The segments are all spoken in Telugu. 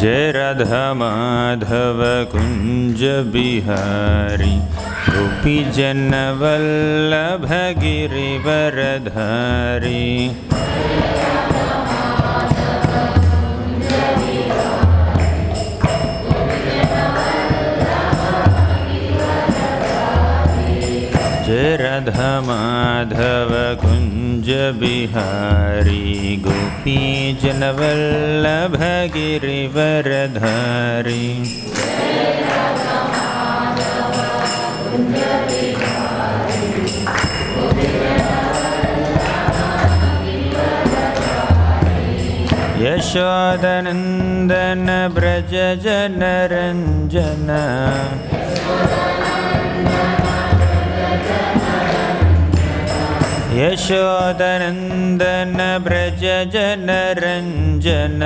जय राधा माधव कुंज बिहारी गोपी जन वल्लभ गिरिवरधारी। जय राधा माधव कुंज बिहारी गोपी जन वल्लभ गिरिवरधारी। यशोदनंदन ब्रज जन रंजन यशोदनंदन ब्रज जन रंजन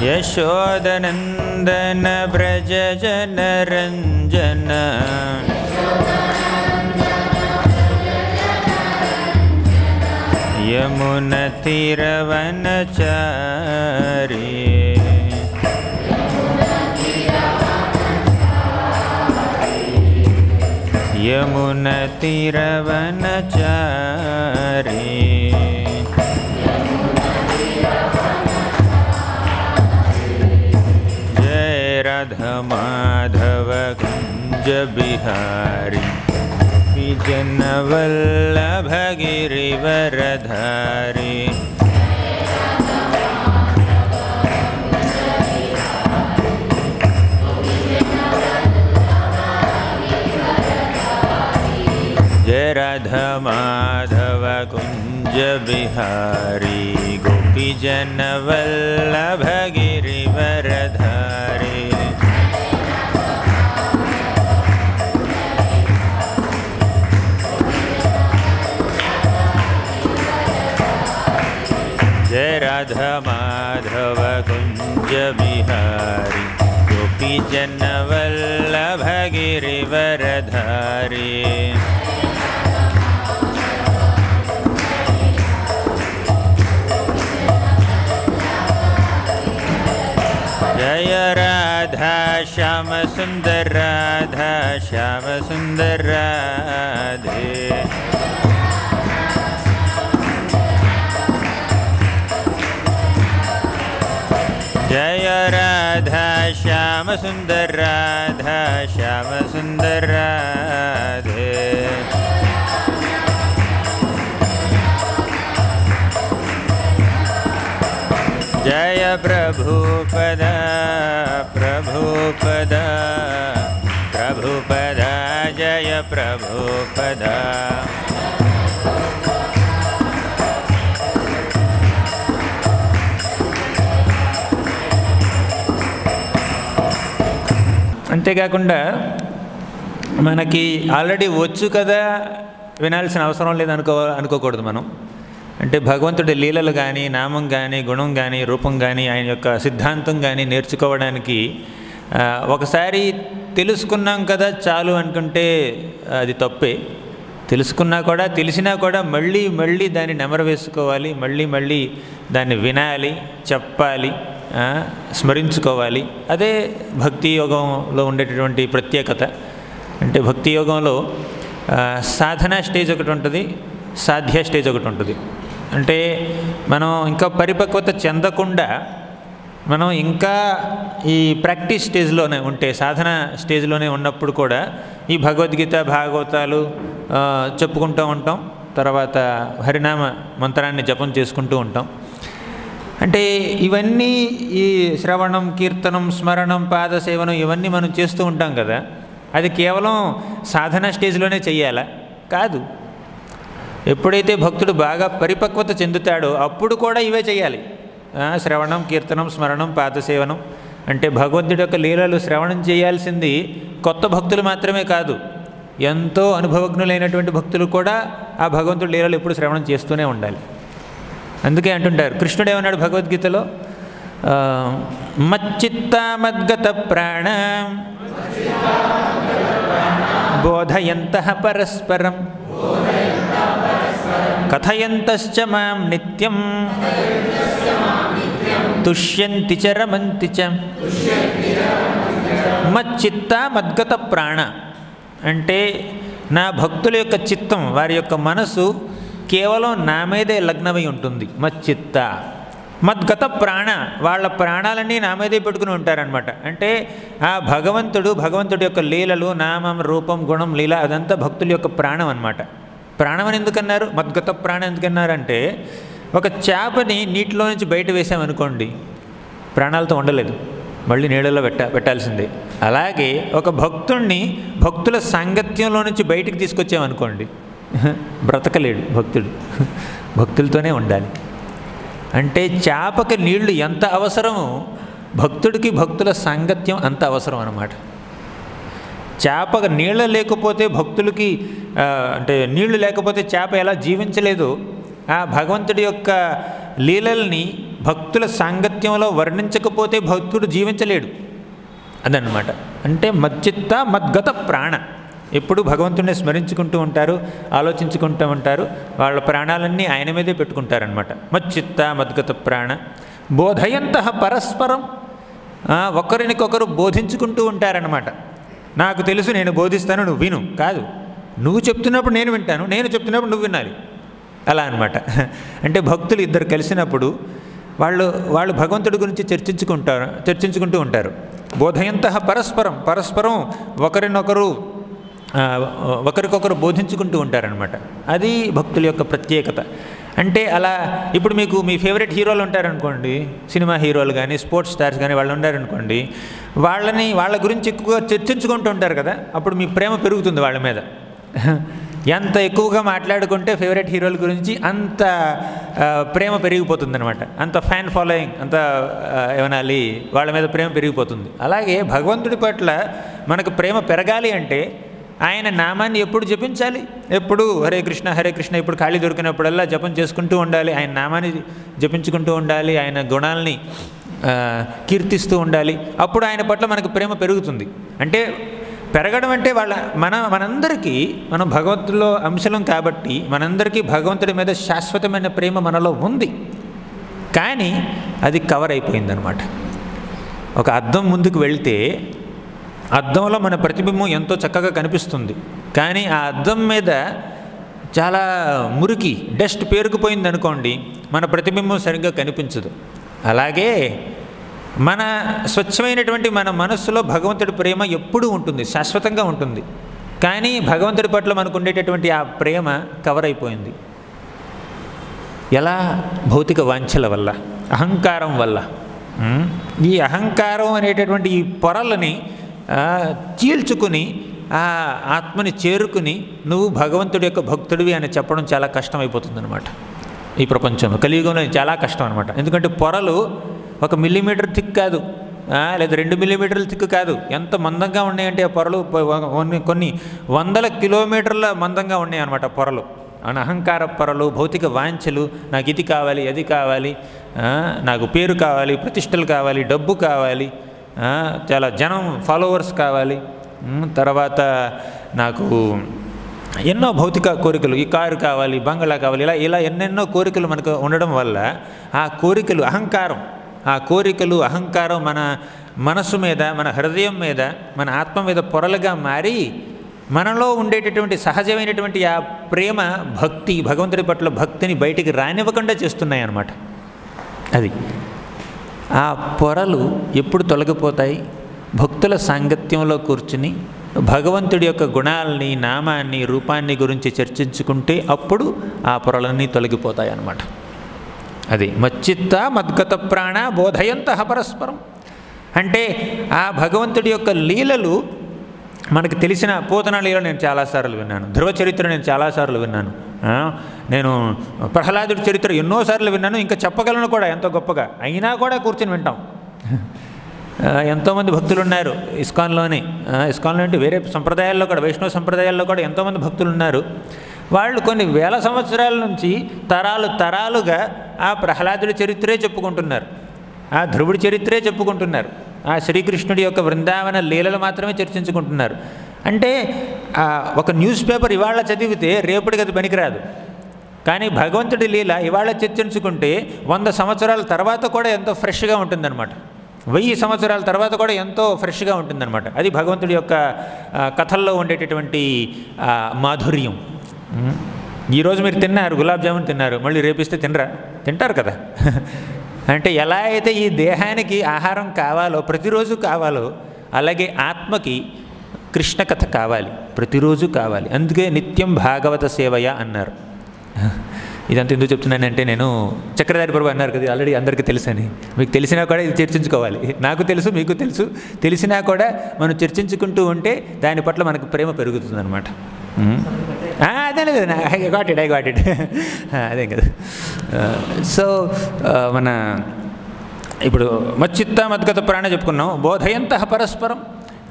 यशोदनंदन ब्रज जन रंजन यमुना तीरवनचारी। यमुना तीरवनचारी। जय राधा माधव कुंज बिहारी जन वल्लभ गिरिवरधारी। जय राधा माधव कुंज बिहारी गोपी जन वल्लभ गिरिवरधारी। जय राधा माधव कुंज बिहारी गोपी जन वल्लभ गिरिवरधारी। जय राधा श्याम सुंदर राधा श्याम सुंदर राधे। जय राधा श्याम सुंदर राधा श्याम सुंदर राधे। जय प्रभुपदा प्रभुपदा प्रभुपदा जय प्रभुपदा। అంతేకాకుండా మనకి ఆల్రెడీ వచ్చు కదా వినాల్సిన అవసరం లేదు అనుకోకూడదు మనం. అంటే భగవంతుడి లీలలు కానీ నామం కానీ గుణం కానీ రూపం కానీ ఆయన యొక్క సిద్ధాంతం కానీ నేర్చుకోవడానికి ఒకసారి తెలుసుకున్నాం కదా చాలు అనుకుంటే అది తప్పే. తెలుసుకున్నా కూడా తెలిసినా కూడా మళ్ళీ మళ్ళీ దాన్ని నెమరు వేసుకోవాలి, మళ్ళీ మళ్ళీ దాన్ని వినాలి, చెప్పాలి, స్మరించుకోవాలి. అదే భక్తి యోగంలో ఉండేటటువంటి ప్రత్యేకత. అంటే భక్తి యోగంలో సాధన స్టేజ్ ఒకటి ఉంటుంది, సాధ్య స్టేజ్ ఒకటి ఉంటుంది. అంటే మనం ఇంకా పరిపక్వత చెందకుండా మనం ఇంకా ఈ ప్రాక్టీస్ స్టేజ్లోనే ఉంటే, సాధన స్టేజ్లోనే ఉన్నప్పుడు కూడా ఈ భగవద్గీత భాగవతాలు చెప్పుకుంటూ ఉంటాం, తర్వాత హరినామ మంత్రాన్ని జపం చేసుకుంటూ ఉంటాం. అంటే ఇవన్నీ ఈ శ్రవణం కీర్తనం స్మరణం పాదసేవనం ఇవన్నీ మనం చేస్తూ ఉంటాం కదా, అది కేవలం సాధన స్టేజ్లోనే చెయ్యాలా? కాదు. ఎప్పుడైతే భక్తుడు బాగా పరిపక్వత చెందుతాడో అప్పుడు కూడా ఇవే చేయాలి. శ్రవణం కీర్తనం స్మరణం పాదసేవనం అంటే భగవంతుడి యొక్క లీలలు శ్రవణం చేయాల్సింది కొత్త భక్తులు మాత్రమే కాదు, ఎంతో అనుభవజ్ఞులైనటువంటి భక్తులు కూడా ఆ భగవంతుడి లీలలు ఎప్పుడు శ్రవణం చేస్తూనే ఉండాలి. అందుకే అంటుంటారు, కృష్ణుడు ఏమన్నాడు భగవద్గీతలో, మచ్చిత్త మద్గత ప్రాణ బోధయంతః పరస్పరం కథయంతశ్చ మాం నిత్యం తుష్యంతి చ రమంతి చ మచ్చిత్త మద్గత ప్రాణ. అంటే నా భక్తుల యొక్క చిత్తం, వారి యొక్క మనసు కేవలం నా మీదే లగ్నమై ఉంటుంది. మచ్చిత్త మద్గత ప్రాణ, వాళ్ళ ప్రాణాలన్నీ నా మీదే పెట్టుకుని ఉంటారనమాట. అంటే ఆ భగవంతుడి యొక్క లీలలు, నామం, రూపం, గుణం, లీల అదంతా భక్తుల యొక్క ప్రాణం అనమాట. ప్రాణం అని ఎందుకన్నారు? మద్గత ప్రాణం ఎందుకన్నారంటే, ఒక చేపని నీటిలో నుంచి బయట వేసామనుకోండి, ప్రాణాలతో ఉండలేదు, మళ్ళీ నీళ్ళలో పెట్టాల్సిందే. అలాగే ఒక భక్తుణ్ణి భక్తుల సాంగత్యంలో నుంచి బయటికి తీసుకొచ్చామనుకోండి, బ్రతకలేడు భక్తుడు, భక్తులతోనే ఉండాలి. అంటే చేపకి నీళ్లు ఎంత అవసరమో భక్తుడికి భక్తుల సాంగత్యం అంత అవసరం అన్నమాట. చేపకు నీళ్ళ లేకపోతే భక్తులకి, అంటే నీళ్లు లేకపోతే చేప ఎలా జీవించలేదు, ఆ భగవంతుడి యొక్క లీలల్ని భక్తుల సాంగత్యంలో వర్ణించకపోతే భక్తుడు జీవించలేడు. అదన్నమాట. అంటే మచ్చిత్త మద్గత ప్రాణ, ఎప్పుడు భగవంతుడిని స్మరించుకుంటూ ఉంటారు, ఆలోచించుకుంటూ ఉంటారు, వాళ్ళ ప్రాణాలన్నీ ఆయన మీదే పెట్టుకుంటారనమాట. మచ్చిత్త మద్గత ప్రాణ బోధయంతః పరస్పరం, ఒకరినికొకరు బోధించుకుంటూ ఉంటారనమాట. నాకు తెలుసు, నేను బోధిస్తాను, నువ్వు విను కాదు, నువ్వు చెప్తున్నప్పుడు నేను వింటాను, నేను చెప్తున్నప్పుడు నువ్వు వినాలి, అలా అనమాట. అంటే భక్తులు ఇద్దరు కలిసినప్పుడు వాళ్ళు భగవంతుడి గురించి చర్చించుకుంటూ ఉంటారు. బోధయంతః పరస్పరం, పరస్పరం ఒకరికొకరు బోధించుకుంటూ ఉంటారనమాట. అది భక్తుల యొక్క ప్రత్యేకత. అంటే అలా ఇప్పుడు మీకు మీ ఫేవరెట్ హీరోలు ఉంటారనుకోండి, సినిమా హీరోలు కానీ స్పోర్ట్స్ స్టార్స్ కానీ వాళ్ళు ఉన్నారనుకోండి, వాళ్ళ గురించి ఎక్కువగా చర్చించుకుంటూ ఉంటారు కదా, అప్పుడు మీ ప్రేమ పెరుగుతుంది వాళ్ళ మీద. ఎంత ఎక్కువగా మాట్లాడుకుంటే ఫేవరెట్ హీరోల గురించి అంత ప్రేమ పెరిగిపోతుంది అనమాట, అంత ఫ్యాన్ ఫాలోయింగ్, అంత ఏమనాలి, వాళ్ళ మీద ప్రేమ పెరిగిపోతుంది. అలాగే భగవంతుడి పట్ల మనకు ప్రేమ పెరగాలి అంటే ఆయన నామాన్ని ఎప్పుడు జపించాలి, ఎప్పుడు హరే కృష్ణ హరే కృష్ణ, ఇప్పుడు ఖాళీ దొరికినప్పుడల్లా జపం చేసుకుంటూ ఉండాలి, ఆయన నామాన్ని జపించుకుంటూ ఉండాలి, ఆయన గుణాలని కీర్తిస్తూ ఉండాలి. అప్పుడు ఆయన పట్ల మనకు ప్రేమ పెరుగుతుంది. అంటే పెరగడం అంటే మనందరికీ, మనం భగవంతుడిలో అంశలం కాబట్టి మనందరికీ భగవంతుడి మీద శాశ్వతమైన ప్రేమ మనలో ఉంది, కానీ అది కవర్ అయిపోయిందనమాట. ఒక అద్దం ముందుకు వెళ్తే అద్దంలో మన ప్రతిబింబం ఎంతో చక్కగా కనిపిస్తుంది, కానీ ఆ అద్దం మీద చాలా మురికి డస్ట్ పేరుకుపోయింది అనుకోండి, మన ప్రతిబింబం సరిగ్గా కనిపించదు. అలాగే మన స్వచ్ఛమైనటువంటి మన మనస్సులో భగవంతుడి ప్రేమ ఎప్పుడూ ఉంటుంది, శాశ్వతంగా ఉంటుంది, కానీ భగవంతుడి పట్ల మనకు ఉండేటటువంటి ఆ ప్రేమ కవర్ అయిపోయింది. ఎలా? భౌతిక వాంఛల వల్ల, అహంకారం వల్ల. ఈ అహంకారం అనేటటువంటి ఈ పొరలని చీల్చుకుని ఆ ఆత్మని చేరుకుని నువ్వు భగవంతుడి యొక్క భక్తుడివి అని చెప్పడం చాలా కష్టం అయిపోతుంది అనమాట. ఈ ప్రపంచంలో కలియుగంలో చాలా కష్టం అనమాట. ఎందుకంటే పొరలు 1 మిల్లీమీటర్ థిక్ కాదు, లేదా 2 మిల్లీమీటర్ల థిక్ కాదు, ఎంత మందంగా ఉన్నాయంటే ఆ పొరలు కొన్ని 100 కిలోమీటర్ల మందంగా ఉన్నాయి అన్నమాట పొరలు. అహంకార పొరలు, భౌతిక వాంఛలు, నాకు ఇది కావాలి, అది కావాలి, నాకు పేరు కావాలి, ప్రతిష్టలు కావాలి, డబ్బు కావాలి, చాలా జనం ఫాలోవర్స్ కావాలి, తర్వాత నాకు ఎన్నో భౌతిక కోరికలు, ఈ కారు కావాలి, బంగ్లా కావాలి, ఇలా ఎన్నెన్నో కోరికలు మనకు ఉండడం వల్ల ఆ కోరికలు, అహంకారం, ఆ కోరికలు అహంకారం మన మనసు మీద, మన హృదయం మీద, మన ఆత్మ మీద పొరలుగా మారి మనలో ఉండేటటువంటి సహజమైనటువంటి ఆ ప్రేమ, భక్తి, భగవంతుడి పట్ల భక్తిని బయటికి రానివ్వకుండా చేస్తున్నాయి అన్నమాట. అది ఆ పొరలు ఎప్పుడు తొలగిపోతాయి? భక్తుల సాంగత్యంలో కూర్చుని భగవంతుడి యొక్క గుణాలని, నామాన్ని, రూపాన్ని గురించి చర్చించుకుంటే అప్పుడు ఆ పొరలన్నీ తొలగిపోతాయి అన్నమాట. అది మచ్చిత్త మద్గత ప్రాణ బోధయంతః పరస్పరం. అంటే ఆ భగవంతుడి యొక్క లీలలు మనకు తెలిసిన పోతన లీల నేను చాలాసార్లు విన్నాను, ధ్రువ చరిత్ర నేను చాలాసార్లు విన్నాను, నేను ప్రహ్లాదుడి చరిత్ర ఎన్నోసార్లు విన్నాను, ఇంకా చెప్పగలను కూడా ఎంతో గొప్పగా, అయినా కూడా కూర్చొని వింటాం. ఎంతోమంది భక్తులు ఉన్నారు ఇస్కాన్లో అంటే వేరే సంప్రదాయాల్లో కూడా, వైష్ణవ సంప్రదాయాల్లో కూడా ఎంతోమంది భక్తులు ఉన్నారు. వాళ్ళు కొన్ని వేల సంవత్సరాల నుంచి తరాలుగా ఆ ప్రహ్లాదుడి చరిత్రే చెప్పుకుంటున్నారు, ఆ ధ్రువుడి చరిత్రే చెప్పుకుంటున్నారు, ఆ శ్రీకృష్ణుడి యొక్క బృందావన లీలలు మాత్రమే చర్చించుకుంటున్నారు. అంటే ఒక న్యూస్ పేపర్ ఇవాళ చదివితే రేపటికి అది పనికిరాదు. కానీ భగవంతుడి లీల ఇవాళ చర్చించుకుంటే 100 సంవత్సరాల తర్వాత కూడా ఎంతో ఫ్రెష్గా ఉంటుందన్నమాట. 1000 సంవత్సరాల తర్వాత కూడా ఎంతో ఫ్రెష్గా ఉంటుందన్నమాట. అది భగవంతుడి యొక్క కథల్లో ఉండేటటువంటి మాధుర్యం. ఈరోజు మీరు తిన్నారు, గులాబ్ జామున్ తిన్నారు, మళ్ళీ రేపిస్తే తింటారు కదా. అంటే ఎలా అయితే ఈ దేహానికి ఆహారం కావాలో, ప్రతిరోజు కావాలో, అలాగే ఆత్మకి కృష్ణ కథ కావాలి, ప్రతిరోజు కావాలి. అందుకే నిత్యం భాగవత సేవయ అన్నారు. ఇదంతా ఎందుకు చెప్తున్నానంటే, నేను చక్రధారి ప్రభు అన్నారు కదా, ఆల్రెడీ అందరికీ తెలుసని. మీకు తెలిసినా కూడా ఇది చర్చించుకోవాలి. నాకు తెలుసు, మీకు తెలుసు. తెలిసినా కూడా మనం చర్చించుకుంటూ ఉంటే దాని పట్ల మనకు ప్రేమ పెరుగుతుంది అనమాట. అదే లేదు, ఐ గాట్ ఇట్ అదే కదా. సో మన ఇప్పుడు మచ్చిత్త మద్గత ప్రాణ చెప్పుకున్నాం. బోధయంతః పరస్పరం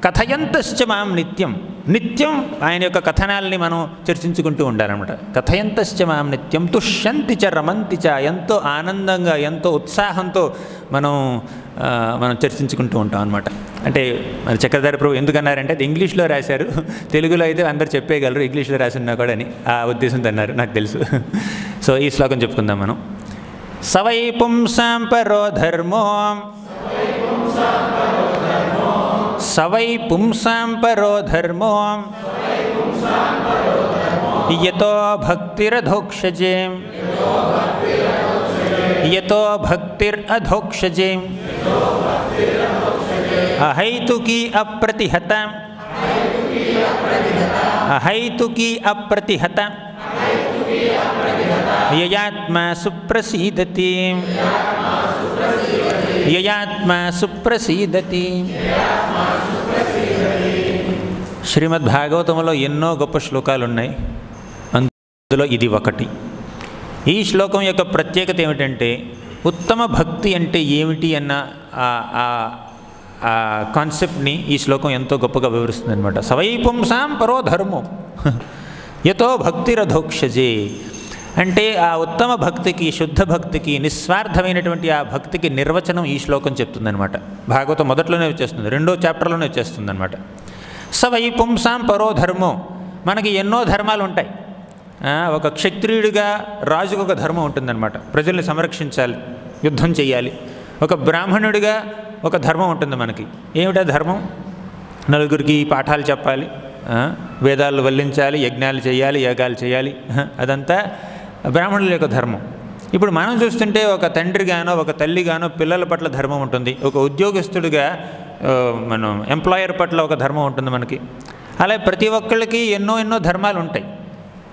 కథయంతశ్చ మాం నిత్యం. నిత్యం ఆయన యొక్క కథనాల్ని మనం చర్చించుకుంటూ ఉండాలన్నమాట. కథయంతశ్చ మాం నిత్యం తుష్యంతి చ రమంతి చ. ఎంతో ఆనందంగా, ఎంతో ఉత్సాహంతో మనం చర్చించుకుంటూ ఉంటాం అనమాట. అంటే మరి చక్రధారి ప్రభు ఎందుకన్నారంటే, అది ఇంగ్లీష్లో రాశారు, తెలుగులో అయితే అందరు చెప్పేయగలరు, ఇంగ్లీష్లో రాసినా కూడా అని ఆ ఉద్దేశంతో అన్నారు, నాకు తెలుసు. సో ఈ శ్లోకం చెప్పుకుందాం మనం. సవై పుంసాం పరో ధర్మో, సవై పుంసాం పరో ధర్మో యతో భక్తిరధోక్షజే, యతో భక్తిరధోక్షజే అహైతుకీ అప్రతిహత, అహైతుకీ అప్రతిహత యయాత్మా సుప్రసీదతి, యయాత్మా సుప్రసీదతి. శ్రీమద్భాగవతంలో ఎన్నో గొప్ప శ్లోకాలు ఉన్నాయి, అందులో ఇది ఒకటి. ఈ శ్లోకం యొక్క ప్రత్యేకత ఏమిటంటే, ఉత్తమ భక్తి అంటే ఏమిటి అన్న ఆ కాన్సెప్ట్ని ఈ శ్లోకం ఎంతో గొప్పగా వివరిస్తుంది అనమాట. సవై పుంసాం పరో ధర్మో యతో భక్తిరధోక్షజే. అంటే ఆ ఉత్తమ భక్తికి, శుద్ధ భక్తికి, నిస్వార్థమైనటువంటి ఆ భక్తికి నిర్వచనం ఈ శ్లోకం చెప్తుందనమాట. భాగవతం మొదట్లోనే వచ్చేస్తుంది, 2వ చాప్టర్లోనే వచ్చేస్తుంది అనమాట. సవై పుంసాం పరో ధర్మో. మనకి ఎన్నో ధర్మాలు ఉంటాయి. ఒక క్షత్రియుడిగా రాజుకు ఒక ధర్మం ఉంటుందన్నమాట, ప్రజల్ని సంరక్షించాలి, యుద్ధం చేయాలి. ఒక బ్రాహ్మణుడిగా ఒక ధర్మం ఉంటుంది మనకి. ఏమిటా ధర్మం? నలుగురికి పాఠాలు చెప్పాలి, వేదాలు వల్లించాలి, యజ్ఞాలు చేయాలి, యాగాలు చేయాలి. అదంతా బ్రాహ్మణుల యొక్క ధర్మం. ఇప్పుడు మనం చూస్తుంటే ఒక తండ్రిగానో ఒక తల్లిగానో పిల్లల పట్ల ధర్మం ఉంటుంది. ఒక ఉద్యోగస్తుడిగా మనం ఎంప్లాయర్ పట్ల ఒక ధర్మం ఉంటుంది మనకి. అలా ప్రతి ఒక్కళ్ళకి ఎన్నో ధర్మాలు ఉంటాయి.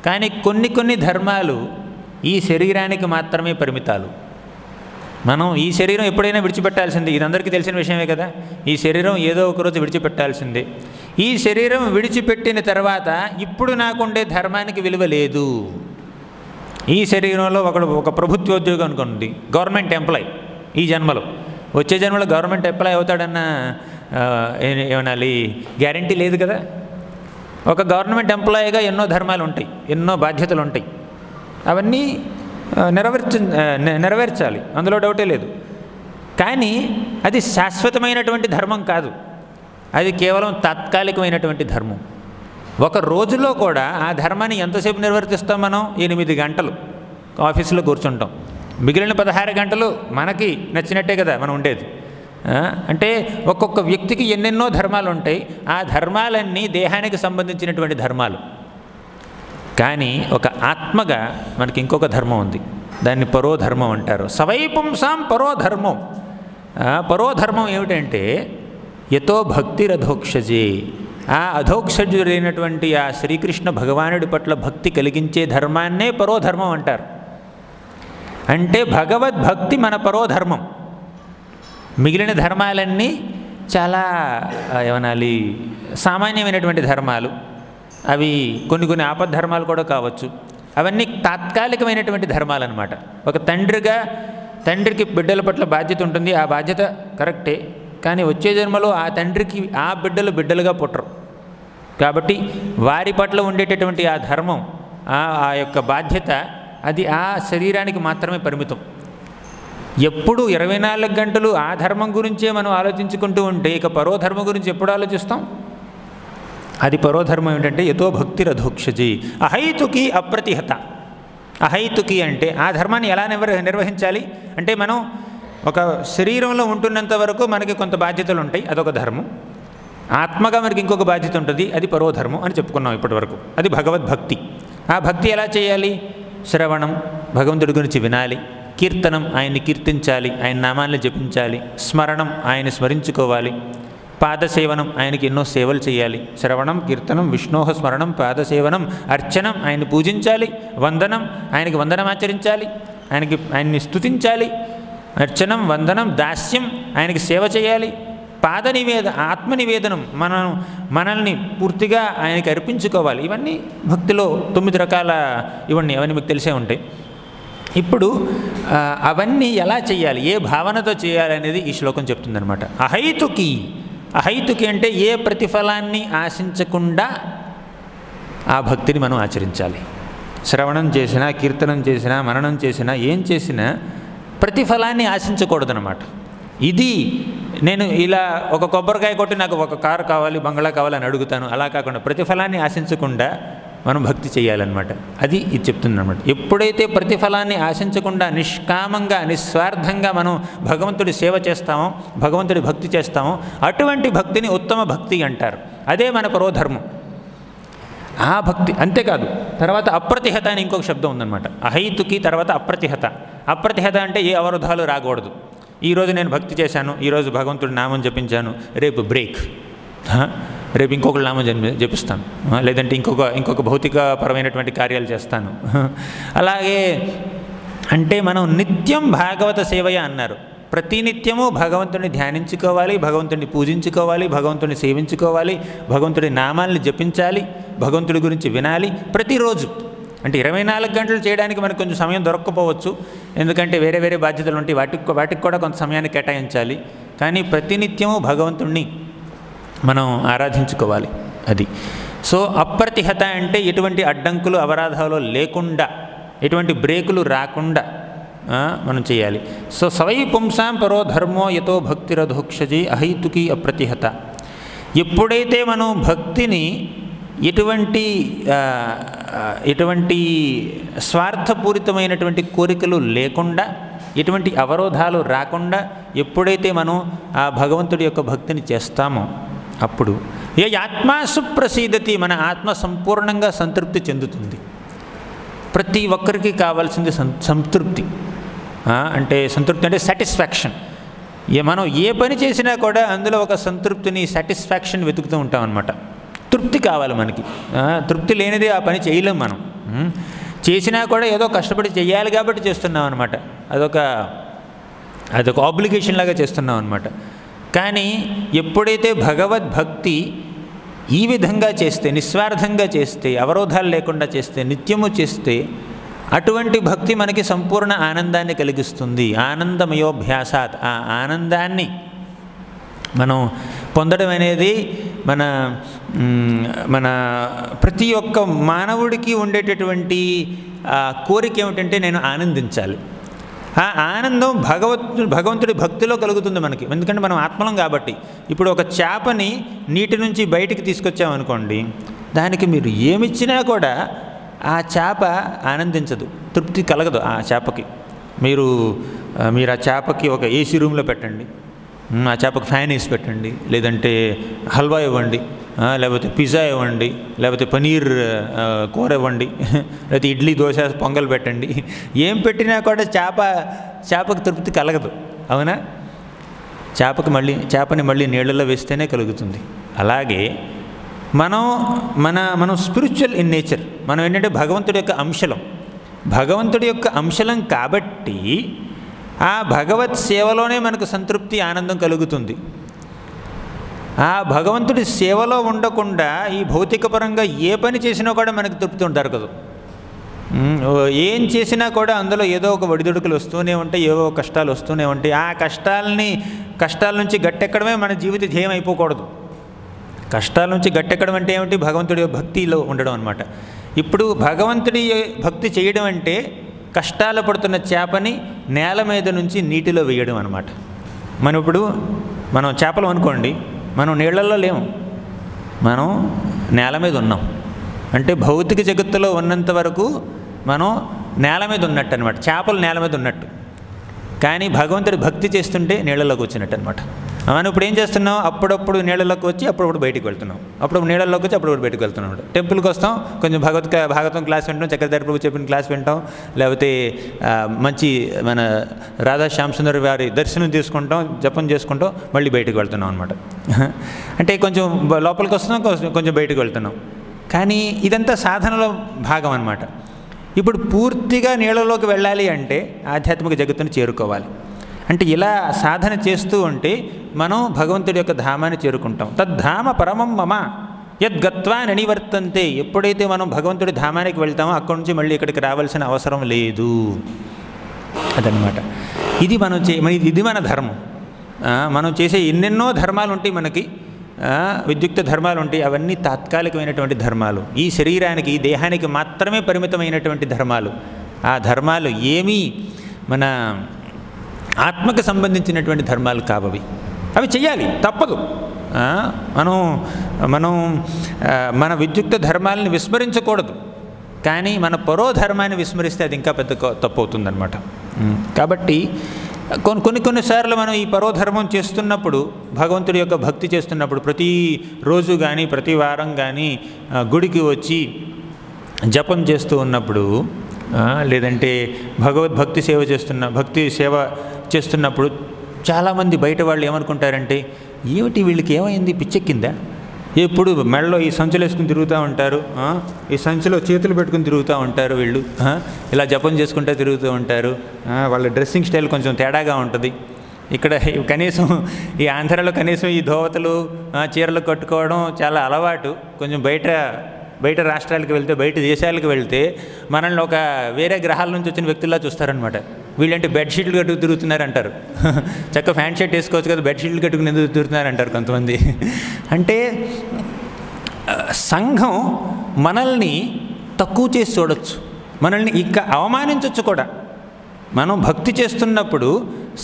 కానీ కొన్ని ధర్మాలు ఈ శరీరానికి మాత్రమే పరిమితాలు. మనం ఈ శరీరం ఎప్పుడైనా విడిచిపెట్టాల్సిందే, ఇది అందరికీ తెలిసిన విషయమే కదా. ఈ శరీరం ఏదో ఒకరోజు విడిచిపెట్టాల్సిందే. ఈ శరీరం విడిచిపెట్టిన తర్వాత ఇప్పుడు నాకుండే ధర్మానికి విలువ లేదు. ఈ శరీరంలో ఒక ప్రభుత్వోద్యోగం అనుకోండి, గవర్నమెంట్ ఎంప్లాయ్, ఈ జన్మలో, వచ్చే జన్మలో గవర్నమెంట్ ఎంప్లాయ్ అవుతాడన్న ఏమనాలి, గ్యారంటీ లేదు కదా. ఒక గవర్నమెంట్ ఎంప్లాయీగా ఎన్నో ధర్మాలు ఉంటాయి, ఎన్నో బాధ్యతలు ఉంటాయి. అవన్నీ నెరవేర్చాలి, అందులో డౌటే లేదు. కానీ అది శాశ్వతమైనటువంటి ధర్మం కాదు, అది కేవలం తాత్కాలికమైనటువంటి ధర్మం. ఒక రోజులో కూడా ఆ ధర్మాన్ని ఎంతసేపు నిర్వర్తిస్తాం మనం? 8 గంటలు ఆఫీసులో కూర్చుంటాం. మిగిలిన 16 గంటలు మనకి నచ్చినట్టే కదా మనం ఉండేది. అంటే ఒక్కొక్క వ్యక్తికి ఎన్నెన్నో ధర్మాలు ఉంటాయి. ఆ ధర్మాలన్నీ దేహానికి సంబంధించినటువంటి ధర్మాలు. కానీ ఒక ఆత్మగా మనకి ఇంకొక ధర్మం ఉంది, దాన్ని పరోధర్మం అంటారు. సవై పుంసాం పరోధర్మం. పరోధర్మం ఏమిటంటే యతో భక్తిరధోక్షజే. ఆ అధోక్షజుడైనటువంటి ఆ శ్రీకృష్ణ భగవానుడి పట్ల భక్తి కలిగించే ధర్మాన్నే పరోధర్మం అంటారు. అంటే భగవద్భక్తి మన పరోధర్మం. మిగిలిన ధర్మాలన్నీ చాలా ఏమనాలి, సామాన్యమైనటువంటి ధర్మాలు. అవి కొన్ని ఆపద్ధర్మాలు కూడా కావచ్చు. అవన్నీ తాత్కాలికమైనటువంటి ధర్మాలు అన్నమాట. ఒక తండ్రికి బిడ్డల పట్ల బాధ్యత ఉంటుంది, ఆ బాధ్యత కరెక్టే. కానీ వచ్చే జన్మలో ఆ తండ్రికి ఆ బిడ్డలుగా పుట్టరు. కాబట్టి వారి పట్ల ఉండేటటువంటి ఆ ధర్మం, ఆ యొక్క బాధ్యత, అది ఆ శరీరానికి మాత్రమే పరిమితం. ఎప్పుడు 24 గంటలు ఆ ధర్మం గురించే మనం ఆలోచించుకుంటూ ఉంటే ఇక పరోధర్మం గురించి ఎప్పుడు ఆలోచిస్తాం? అది పరోధర్మం ఏంటంటే యతో భక్తిరధోక్షజి అహైతుకి అప్రతిహత. అహైతుకి అంటే ఆ ధర్మాన్ని ఎలా నిర్వహించాలి అంటే, మనం ఒక శరీరంలో ఉంటున్నంత వరకు మనకి కొంత బాధ్యతలు ఉంటాయి, అదొక ధర్మం. ఆత్మగా మనకి ఇంకొక బాధ్యత ఉంటుంది, అది పరోధర్మం అని చెప్పుకున్నాం ఇప్పటి వరకు. అది భగవద్భక్తి. ఆ భక్తి ఎలా చేయాలి? శ్రవణం, భగవంతుడి గురించి వినాలి. కీర్తనం, ఆయన్ని కీర్తించాలి, ఆయన నామాన్ని జపించాలి. స్మరణం, ఆయన్ని స్మరించుకోవాలి. పాదసేవనం, ఆయనకి ఎన్నో సేవలు చేయాలి. శ్రవణం, కీర్తనం, విష్ణోహ స్మరణం, పాదసేవనం, అర్చనం, ఆయన్ని పూజించాలి. వందనం, ఆయనకి వందనం ఆచరించాలి, ఆయన్ని స్తుతించాలి. అర్చనం, వందనం, దాస్యం, ఆయనకి సేవ చేయాలి. ఆత్మనివేదనం, మనల్ని పూర్తిగా ఆయనకి అర్పించుకోవాలి. ఇవన్నీ భక్తిలో 9 రకాల అవన్నీ మీకు తెలిసే ఉంటాయి. ఇప్పుడు అవన్నీ ఎలా చేయాలి, ఏ భావనతో చేయాలి అనేది ఈ శ్లోకం చెప్తుందనమాట. అహైతుకి అంటే ఏ ప్రతిఫలాన్ని ఆశించకుండా ఆ భక్తిని మనం ఆచరించాలి. శ్రవణం చేసినా, కీర్తనం చేసినా, మననం చేసినా, ఏం చేసినా ప్రతిఫలాన్ని ఆశించకూడదనమాట. ఇది నేను ఇలా ఒక కొబ్బరికాయ కొట్టి నాకు ఒక కారు కావాలి, బంగ్లా కావాలని అడుగుతాను, అలా కాకుండా ప్రతిఫలాన్ని ఆశించకుండా మనం భక్తి చేయాలన్నమాట. అది ఇది చెప్తుందన్నమాట. ఎప్పుడైతే ప్రతిఫలాన్ని ఆశించకుండా నిష్కామంగా, నిస్వార్థంగా మనం భగవంతుడి సేవ చేస్తామో, భగవంతుడి భక్తి చేస్తామో, అటువంటి భక్తిని ఉత్తమ భక్తి అంటారు. అదే మన పరోధర్మం. ఆ భక్తి అంతేకాదు, తర్వాత అప్రతిహత అని ఇంకొక శబ్దం ఉందన్నమాట. అహైతుకి తర్వాత అప్రతిహత. అప్రతిహత అంటే ఏ అవరోధాలు రాకూడదు. ఈరోజు నేను భక్తి చేశాను, ఈరోజు భగవంతుడి నామం జపించాను, రేపు బ్రేక్, రేపు ఇంకొకటి నామం జపిస్తాను, లేదంటే ఇంకొక భౌతికపరమైనటువంటి కార్యాలు చేస్తాను. అలాగే అంటే మనం నిత్యం భాగవత సేవయ అన్నారు. ప్రతినిత్యము భగవంతుడిని ధ్యానించుకోవాలి, భగవంతుడిని పూజించుకోవాలి, భగవంతుడిని సేవించుకోవాలి, భగవంతుడి నామాల్ని జపించాలి, భగవంతుడి గురించి వినాలి ప్రతిరోజు. అంటే 24 గంటలు చేయడానికి మనకు కొంచెం సమయం దొరక్కపోవచ్చు, ఎందుకంటే వేరే వేరే బాధ్యతలు ఉంటాయి, వాటికి కూడా కొంత సమయాన్ని కేటాయించాలి. కానీ ప్రతినిత్యము భగవంతుడిని మనం ఆరాధించుకోవాలి. అది సో అప్రతిహత అంటే ఎటువంటి అడ్డంకులు అవరాధాలు లేకుండా, ఎటువంటి బ్రేకులు రాకుండా మనం చేయాలి. సో సవై పుంసాం పరో ధర్మో యతో భక్తిరధోక్షజీ అహైతుకి అప్రతిహత. ఎప్పుడైతే మనం భక్తిని ఎటువంటి స్వార్థపూరితమైనటువంటి కోరికలు లేకుండా, ఎటువంటి అవరోధాలు రాకుండా ఎప్పుడైతే మనం ఆ భగవంతుడి యొక్క భక్తిని చేస్తామో, అప్పుడు ఏ ఆత్మాసు ప్రసీదతి, మన ఆత్మ సంపూర్ణంగా సంతృప్తి చెందుతుంది. ప్రతి ఒక్కరికి కావాల్సింది సంతృప్తి. అంటే సంతృప్తి అంటే సాటిస్ఫాక్షన్. మనం ఏ పని చేసినా కూడా అందులో ఒక సంతృప్తిని, సాటిస్ఫాక్షన్ వెతుకుతూ ఉంటాం అన్నమాట. తృప్తి కావాలి మనకి. తృప్తి లేనిదే ఆ పని చేయలేం మనం. చేసినా కూడా ఏదో కష్టపడి చేయాలి కాబట్టి చేస్తున్నాం అనమాట. అదొక ఆబ్లిగేషన్ లాగా చేస్తున్నాం అనమాట. కానీ ఎప్పుడైతే భగవద్భక్తి ఈ విధంగా చేస్తే, నిస్వార్థంగా చేస్తే, అవరోధాలు లేకుండా చేస్తే, నిత్యము చేస్తే, అటువంటి భక్తి మనకి సంపూర్ణ ఆనందాన్ని కలిగిస్తుంది. ఆనందమయోభ్యాసాత్, ఆ ఆనందాన్ని మనం పొందడం అనేది మన ప్రతి ఒక్క మానవుడికి ఉండేటటువంటి కోరిక ఏమిటంటే నేను ఆనందించాలి. ఆ ఆనందం భగవంతుడి భక్తిలో కలుగుతుంది మనకి. ఎందుకంటే మనం ఆత్మలం కాబట్టి. ఇప్పుడు ఒక చేపని నీటి నుంచి బయటికి తీసుకొచ్చామనుకోండి, దానికి మీరు ఏమిచ్చినా కూడా ఆ చేప ఆనందించదు, తృప్తి కలగదు ఆ చేపకి. మీరు ఆ చేపకి ఒక ఏసీ రూమ్లో పెట్టండి, ఆ చేపకు ఫ్యాన్ వేసి పెట్టండి, లేదంటే హల్వా ఇవ్వండి, లేకపోతే పిజ్జా ఇవ్వండి, లేకపోతే పనీర్ కూర ఇవ్వండి, లేకపోతే ఇడ్లీ, దోశ, పొంగల్ పెట్టండి. ఏం పెట్టినా కూడా చేపకు తృప్తి కలగదు. అవునా? చేపని మళ్ళీ నీళ్ళల్లో వేస్తేనే కలుగుతుంది. అలాగే మనం స్పిరిచువల్ ఇన్ నేచర్. మనం ఏంటంటే భగవంతుడి యొక్క అంశలం. భగవంతుడి యొక్క అంశలం కాబట్టి ఆ భగవత్ సేవలోనే మనకు సంతృప్తి, ఆనందం కలుగుతుంది. ఆ భగవంతుడి సేవలో ఉండకుండా ఈ భౌతికపరంగా ఏ పని చేసినా కూడా మనకు తృప్తి దొరకదు. ఏం చేసినా కూడా అందులో ఏదో ఒక ఒడిదుడుకులు వస్తూనే ఉంటాయి, ఏవో కష్టాలు వస్తూనే ఉంటాయి. ఆ కష్టాల నుంచి గట్టెక్కడమే మన జీవిత ధ్యేయం అయిపోకూడదు. కష్టాల నుంచి గట్టెక్కడం అంటే ఏమిటి? భగవంతుడి భక్తిలో ఉండడం అన్నమాట. ఇప్పుడు భగవంతుడి భక్తి చేయడం అంటే కష్టాలు పడుతున్న చేపని నేల మీద నుంచి నీటిలో వేయడం అన్నమాట. మనం చేపలు అనుకోండి, మనం నీళ్ళల్లో లేము, మనం నేల మీద ఉన్నాం. అంటే భౌతిక జగత్తులో ఉన్నంత వరకు మనం నేల మీద ఉన్నట్టు అనమాట, చేపలు నేల మీద ఉన్నట్టు. కానీ భగవంతుడి భక్తి చేస్తుంటే నీళ్ళలోకి వచ్చినట్టు అనమాట. మనం ఇప్పుడు ఏం చేస్తున్నాం, అప్పుడప్పుడు నీళ్ళలోకి వచ్చి అప్పుడప్పుడు బయటికి వెళ్తున్నాం, అప్పుడప్పుడు నీళ్ళలోకి వచ్చి అప్పుడప్పుడు బయటికి వెళ్తున్నాం. టెంపుల్కి వస్తాం, కొంచెం భాగవతం క్లాస్ వింటాం, చక్రధర ప్రభు చెప్పిన క్లాస్ వింటాం, లేకపోతే మంచి మన రాధా శ్యామసుందర్ వారి దర్శనం తీసుకుంటాం, జపం చేసుకుంటాం, మళ్ళీ బయటకు వెళ్తున్నాం అనమాట. అంటే కొంచెం లోపలికి వస్తున్నాం, కొంచెం బయటకు వెళ్తున్నాం. కానీ ఇదంతా సాధనలో భాగం అన్నమాట. ఇప్పుడు పూర్తిగా నీళ్ళలోకి వెళ్ళాలి అంటే ఆధ్యాత్మిక జగత్తుని చేరుకోవాలి. అంటే ఇలా సాధన చేస్తూ ఉంటే మనం భగవంతుడి యొక్క ధామాన్ని చేరుకుంటాం. తద్ధామ పరమం మమ యద్గత్వా నివర్తంతే. ఎప్పుడైతే మనం భగవంతుడి ధామానికి వెళ్తామో అక్కడి నుంచి మళ్ళీ ఇక్కడికి రావాల్సిన అవసరం లేదు. అదనమాట. ఇది ఇది మన ధర్మం. మనం చేసే ఎన్నెన్నో ధర్మాలు ఉంటాయి, మనకి విద్యుక్త ధర్మాలు ఉంటాయి. అవన్నీ తాత్కాలికమైనటువంటి ధర్మాలు, ఈ శరీరానికి, ఈ దేహానికి మాత్రమే పరిమితమైనటువంటి ధర్మాలు. ఆ ధర్మాలు ఏమీ మన ఆత్మకు సంబంధించినటువంటి ధర్మాలు కావవి. అవి చెయ్యాలి, తప్పదు. మనం మన విద్యుక్త ధర్మాలని విస్మరించకూడదు. కానీ మన పరోధర్మాన్ని విస్మరిస్తే అది ఇంకా పెద్ద తప్పు అవుతుందన్నమాట. కాబట్టి కొన్నిసార్లు మనం ఈ పరోధర్మం చేస్తున్నప్పుడు, భగవంతుడి యొక్క భక్తి చేస్తున్నప్పుడు, ప్రతి రోజు కానీ ప్రతి వారం కానీ గుడికి వచ్చి జపం చేస్తూ ఉన్నప్పుడు, లేదంటే భగవద్భక్తి సేవ చేస్తున్నప్పుడు చాలామంది బయట వాళ్ళు ఏమనుకుంటారంటే, ఏమిటి వీళ్ళకి ఏమైంది, పిచ్చెక్కిందా, ఎప్పుడు మెడలో ఈ సంచులు వేసుకుని తిరుగుతూ ఉంటారు, ఈ సంచిలో చేతులు పెట్టుకుని తిరుగుతూ ఉంటారు, వీళ్ళు ఇలా జపం చేసుకుంటూ తిరుగుతూ ఉంటారు, వాళ్ళ డ్రెస్సింగ్ స్టైల్ కొంచెం తేడాగా ఉంటుంది. ఇక్కడ కనీసం ఈ ఆంధ్రాలో కనీసం ఈ ధోవతలు చీరలు కట్టుకోవడం చాలా అలవాటు. కొంచెం బయట రాష్ట్రాలకు వెళ్తే, బయట దేశాలకు వెళ్తే మనల్ని ఒక వేరే గ్రహాల నుంచి వచ్చిన వ్యక్తుల్లా చూస్తారనమాట. వీళ్ళంటే బెడ్షీట్లు కట్టుకు తిరుగుతున్నారు అంటారు. చక్కగా ప్యాంట్ షర్ట్ వేసుకోవచ్చు కదా, బెడ్షీట్లు కట్టుకుని ఎందుకు తిరుగుతున్నారు అంటారు కొంతమంది. అంటే సంఘం మనల్ని తక్కువ చేసి చూడొచ్చు, మనల్ని ఇంకా అవమానించవచ్చు కూడా. మనం భక్తి చేస్తున్నప్పుడు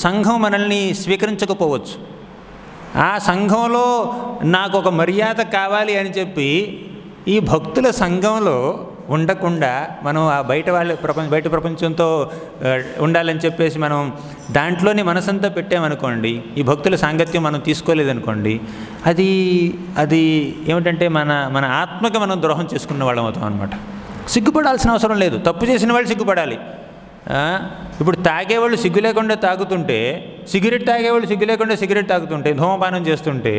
సంఘం మనల్ని స్వీకరించకపోవచ్చు. ఆ సంఘంలో నాకు ఒక మర్యాద కావాలి అని చెప్పి ఈ భక్తుల సంఘంలో ఉండకుండా మనం ఆ బయట ప్రపంచంతో ఉండాలని చెప్పేసి మనం దాంట్లోనే మనసంతా పెట్టామనుకోండి, ఈ భక్తుల సాంగత్యం మనం తీసుకోలేదనుకోండి, అది ఏమిటంటే మన ఆత్మకి మనం ద్రోహం చేసుకున్న వాళ్ళం అవుతాం అనమాట. సిగ్గుపడాల్సిన అవసరం లేదు, తప్పు చేసిన వాళ్ళు సిగ్గుపడాలి. ఇప్పుడు తాగేవాళ్ళు సిగ్గు లేకుండా తాగుతుంటే, సిగరెట్ తాగేవాళ్ళు సిగ్గు లేకుండా సిగరెట్ తాగుతుంటే, ధూమపానం చేస్తుంటే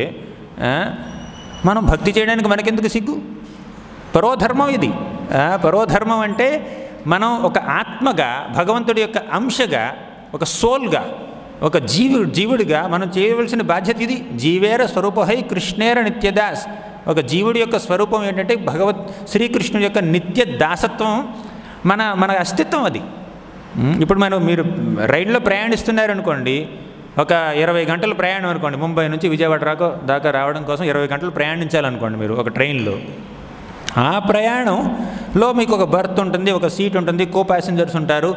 మనం భక్తి చేయడానికి మనకెందుకు సిగ్గు? పరోధర్మం ఇది. పరోధర్మం అంటే మనం ఒక ఆత్మగా, భగవంతుడి యొక్క అంశగా, ఒక సోల్గా, ఒక జీవుడిగా మనం చేయవలసిన బాధ్యత ఇది. జీవేర స్వరూపహై కృష్ణేర నిత్యదాస్. ఒక జీవుడి యొక్క స్వరూపం ఏంటంటే శ్రీకృష్ణుడి యొక్క నిత్య దాసత్వం, మన అస్తిత్వం అది. ఇప్పుడు మీరు రైల్లో ప్రయాణిస్తున్నారనుకోండి, ఒక 20 గంటల ప్రయాణం అనుకోండి, ముంబై నుంచి విజయవాడ దాకా రావడం కోసం 20 గంటలు ప్రయాణించాలనుకోండి మీరు ఒక ట్రైన్లో. ఆ ప్రయాణంలో మీకు ఒక బర్త్ ఉంటుంది, ఒక సీట్ ఉంటుంది, కో ప్యాసింజర్స్ ఉంటారు,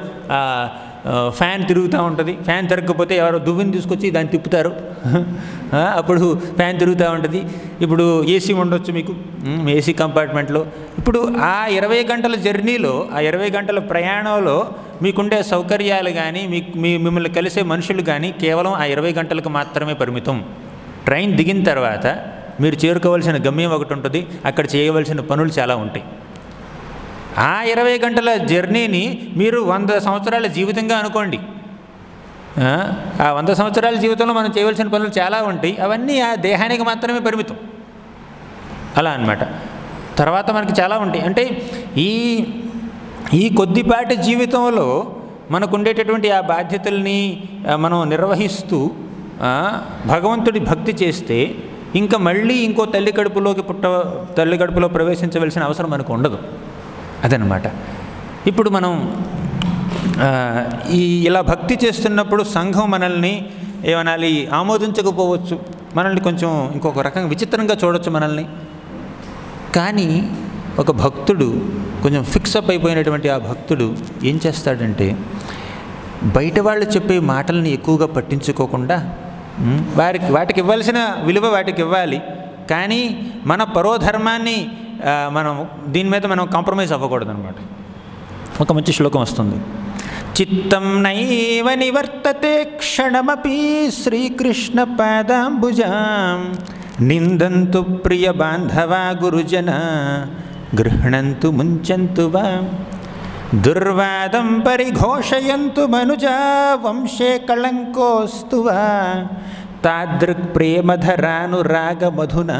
ఫ్యాన్ తిరుగుతూ ఉంటుంది. ఫ్యాన్ తిరగకపోతే ఎవరో దువ్విని తీసుకొచ్చి దాన్ని తిప్పుతారు, అప్పుడు ఫ్యాన్ తిరుగుతూ ఉంటుంది. ఇప్పుడు ఏసీ ఉండొచ్చు మీకు, ఏసీ కంపార్ట్మెంట్లో. ఇప్పుడు ఆ 20 గంటల జర్నీలో, ఆ 20 గంటల ప్రయాణంలో మీకుండే సౌకర్యాలు కానీ, మిమ్మల్ని కలిసే మనుషులు కానీ కేవలం ఆ 20 గంటలకు మాత్రమే పరిమితం. ట్రైన్ దిగిన తర్వాత మీరు చేరుకోవాల్సిన గమ్యం ఒకటి ఉంటుంది, అక్కడ చేయవలసిన పనులు చాలా ఉంటాయి. ఆ 20 గంటల జర్నీని మీరు 100 సంవత్సరాల జీవితంగా అనుకోండి. ఆ 100 సంవత్సరాల జీవితంలో మనం చేయవలసిన పనులు చాలా ఉంటాయి, అవన్నీ ఆ దేహానికి మాత్రమే పరిమితం. అలా అన్నమాట. తర్వాత మనకి చాలా ఉంటాయి. అంటే ఈ కొద్దిపాటి జీవితంలో మనకు ఉండేటటువంటి ఆ బాధ్యతల్ని మనం నిర్వహిస్తూ భగవంతుడి భక్తి చేస్తే ఇంకా మళ్ళీ ఇంకో తల్లి కడుపులో ప్రవేశించవలసిన అవసరం మనకు ఉండదు. అదనమాట. ఇప్పుడు మనం ఇలా భక్తి చేస్తున్నప్పుడు సంఘం మనల్ని ఏమనాలి, ఆమోదించకపోవచ్చు, మనల్ని కొంచెం ఇంకొక రకంగా విచిత్రంగా చూడవచ్చు మనల్ని. కానీ ఒక భక్తుడు, కొంచెం ఫిక్సప్ అయిపోయినటువంటి ఆ భక్తుడు ఏం చేస్తాడంటే, బయట వాళ్ళు చెప్పే మాటల్ని ఎక్కువగా పట్టించుకోకుండా వాటికి ఇవ్వాల్సిన విలువ వాటికి ఇవ్వాలి. కానీ మన పరోధర్మాన్ని దీని మీద మనం కాంప్రమైజ్ అవ్వకూడదు అనమాట. ఒక మంచి శ్లోకం వస్తుంది. చిత్తం నైవ నివర్తతే క్షణమపి శ్రీకృష్ణ పాదాంబుజాం నిందంతు ప్రియ బాంధవా గురుజన గృహణంతు ముంచంతు వా దుర్వాదం పరిఘోషయంతు మనుజా వంశే కళంకోస్తు వా తాదృక్ ప్రేమధరానురాగమధునా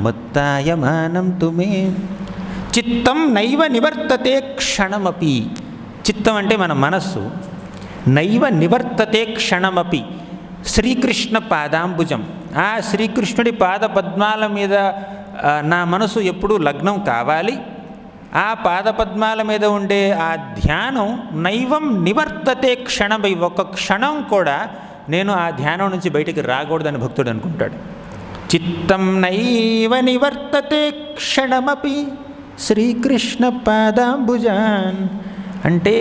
మత్తాయమానం తుమే. చిత్తం నైవ నివర్తతే క్షణమపి. చిత్తం అంటే మన మనస్సు. నైవ నివర్తతే క్షణమపి శ్రీకృష్ణ పాదాంబుజం. ఆ శ్రీకృష్ణుడి పాద పద్మాల మీద నా మనసు ఎప్పుడూ లగ్నం కావాలి. ఆ పాదపద్మాల మీద ఉండే ఆ ధ్యానం నైవం నివర్తతే క్షణమై, ఒక క్షణం కూడా నేను ఆ ధ్యానం నుంచి బయటికి రాకూడదని భక్తుడు అనుకుంటాడు. చిత్తం నైవ నివర్తతే క్షణమపి శ్రీకృష్ణ పాదాంబుజాన్ అంటే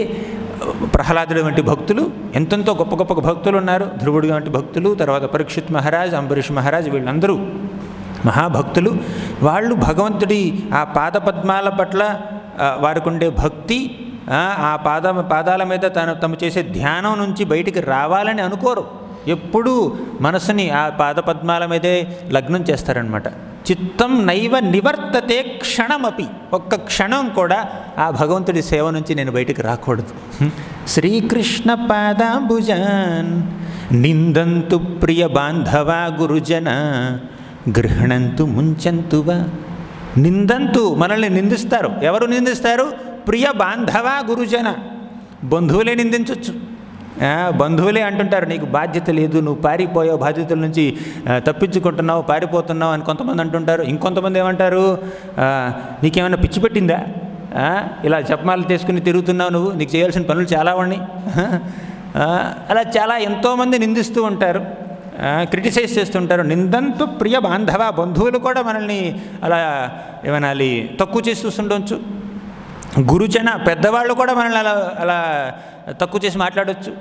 ప్రహ్లాదుడు వంటి భక్తులు, ఎంతెంతో గొప్ప గొప్ప భక్తులు ఉన్నారు. ధ్రువుడు వంటి భక్తులు, తర్వాత పరీక్షిత్ మహారాజ్, అంబరీష్ మహారాజ్, వీళ్ళందరూ మహాభక్తులు. వాళ్ళు భగవంతుడి ఆ పాదపద్మాల పట్ల వారికి ఉండే భక్తి, ఆ పాదాల మీద తమ చేసే ధ్యానం నుంచి బయటికి రావాలని అనుకోరు. ఎప్పుడూ మనసుని ఆ పాదపద్మాల మీదే లగ్నం చేస్తారనమాట. చిత్తం నైవ నివర్తతే క్షణమపి, ఒక్క క్షణం కూడా ఆ భగవంతుడి సేవ నుంచి నేను బయటికి రాకూడదు. శ్రీకృష్ణ పాదాంబుజాన్ నిందంతు ప్రియ బాంధవా గురుజన గృహణంతు ముంచంతువా. నిందంతు మనల్ని నిందిస్తారు. ఎవరు నిందిస్తారు? ప్రియ బాంధవా గురుజన, బంధువులే నిందించవచ్చు. బంధువులే అంటుంటారు నీకు బాధ్యత లేదు, నువ్వు పారిపోయావు, బాధ్యతల నుంచి తప్పించుకుంటున్నావు, పారిపోతున్నావు అని కొంతమంది అంటుంటారు. ఇంకొంతమంది ఏమంటారు, నీకేమైనా పిచ్చి పెట్టిందా, ఇలా జపమాలు తీసుకుని తిరుగుతున్నావు, నువ్వు నీకు చేయాల్సిన పనులు చాలా ఉన్నాయి. అలా చాలా ఎంతోమంది నిందిస్తూ ఉంటారు, క్రిటిసైజ్ చేస్తుంటారు. నిందంతు ప్రియ బాంధవ, బంధువులు కూడా మనల్ని అలా ఏమనాలి తక్కువ చేసి చూస్తుండొచ్చు. గురుజన, పెద్దవాళ్ళు కూడా మనల్ని అలా అలా తక్కువ చేసి మాట్లాడవచ్చు.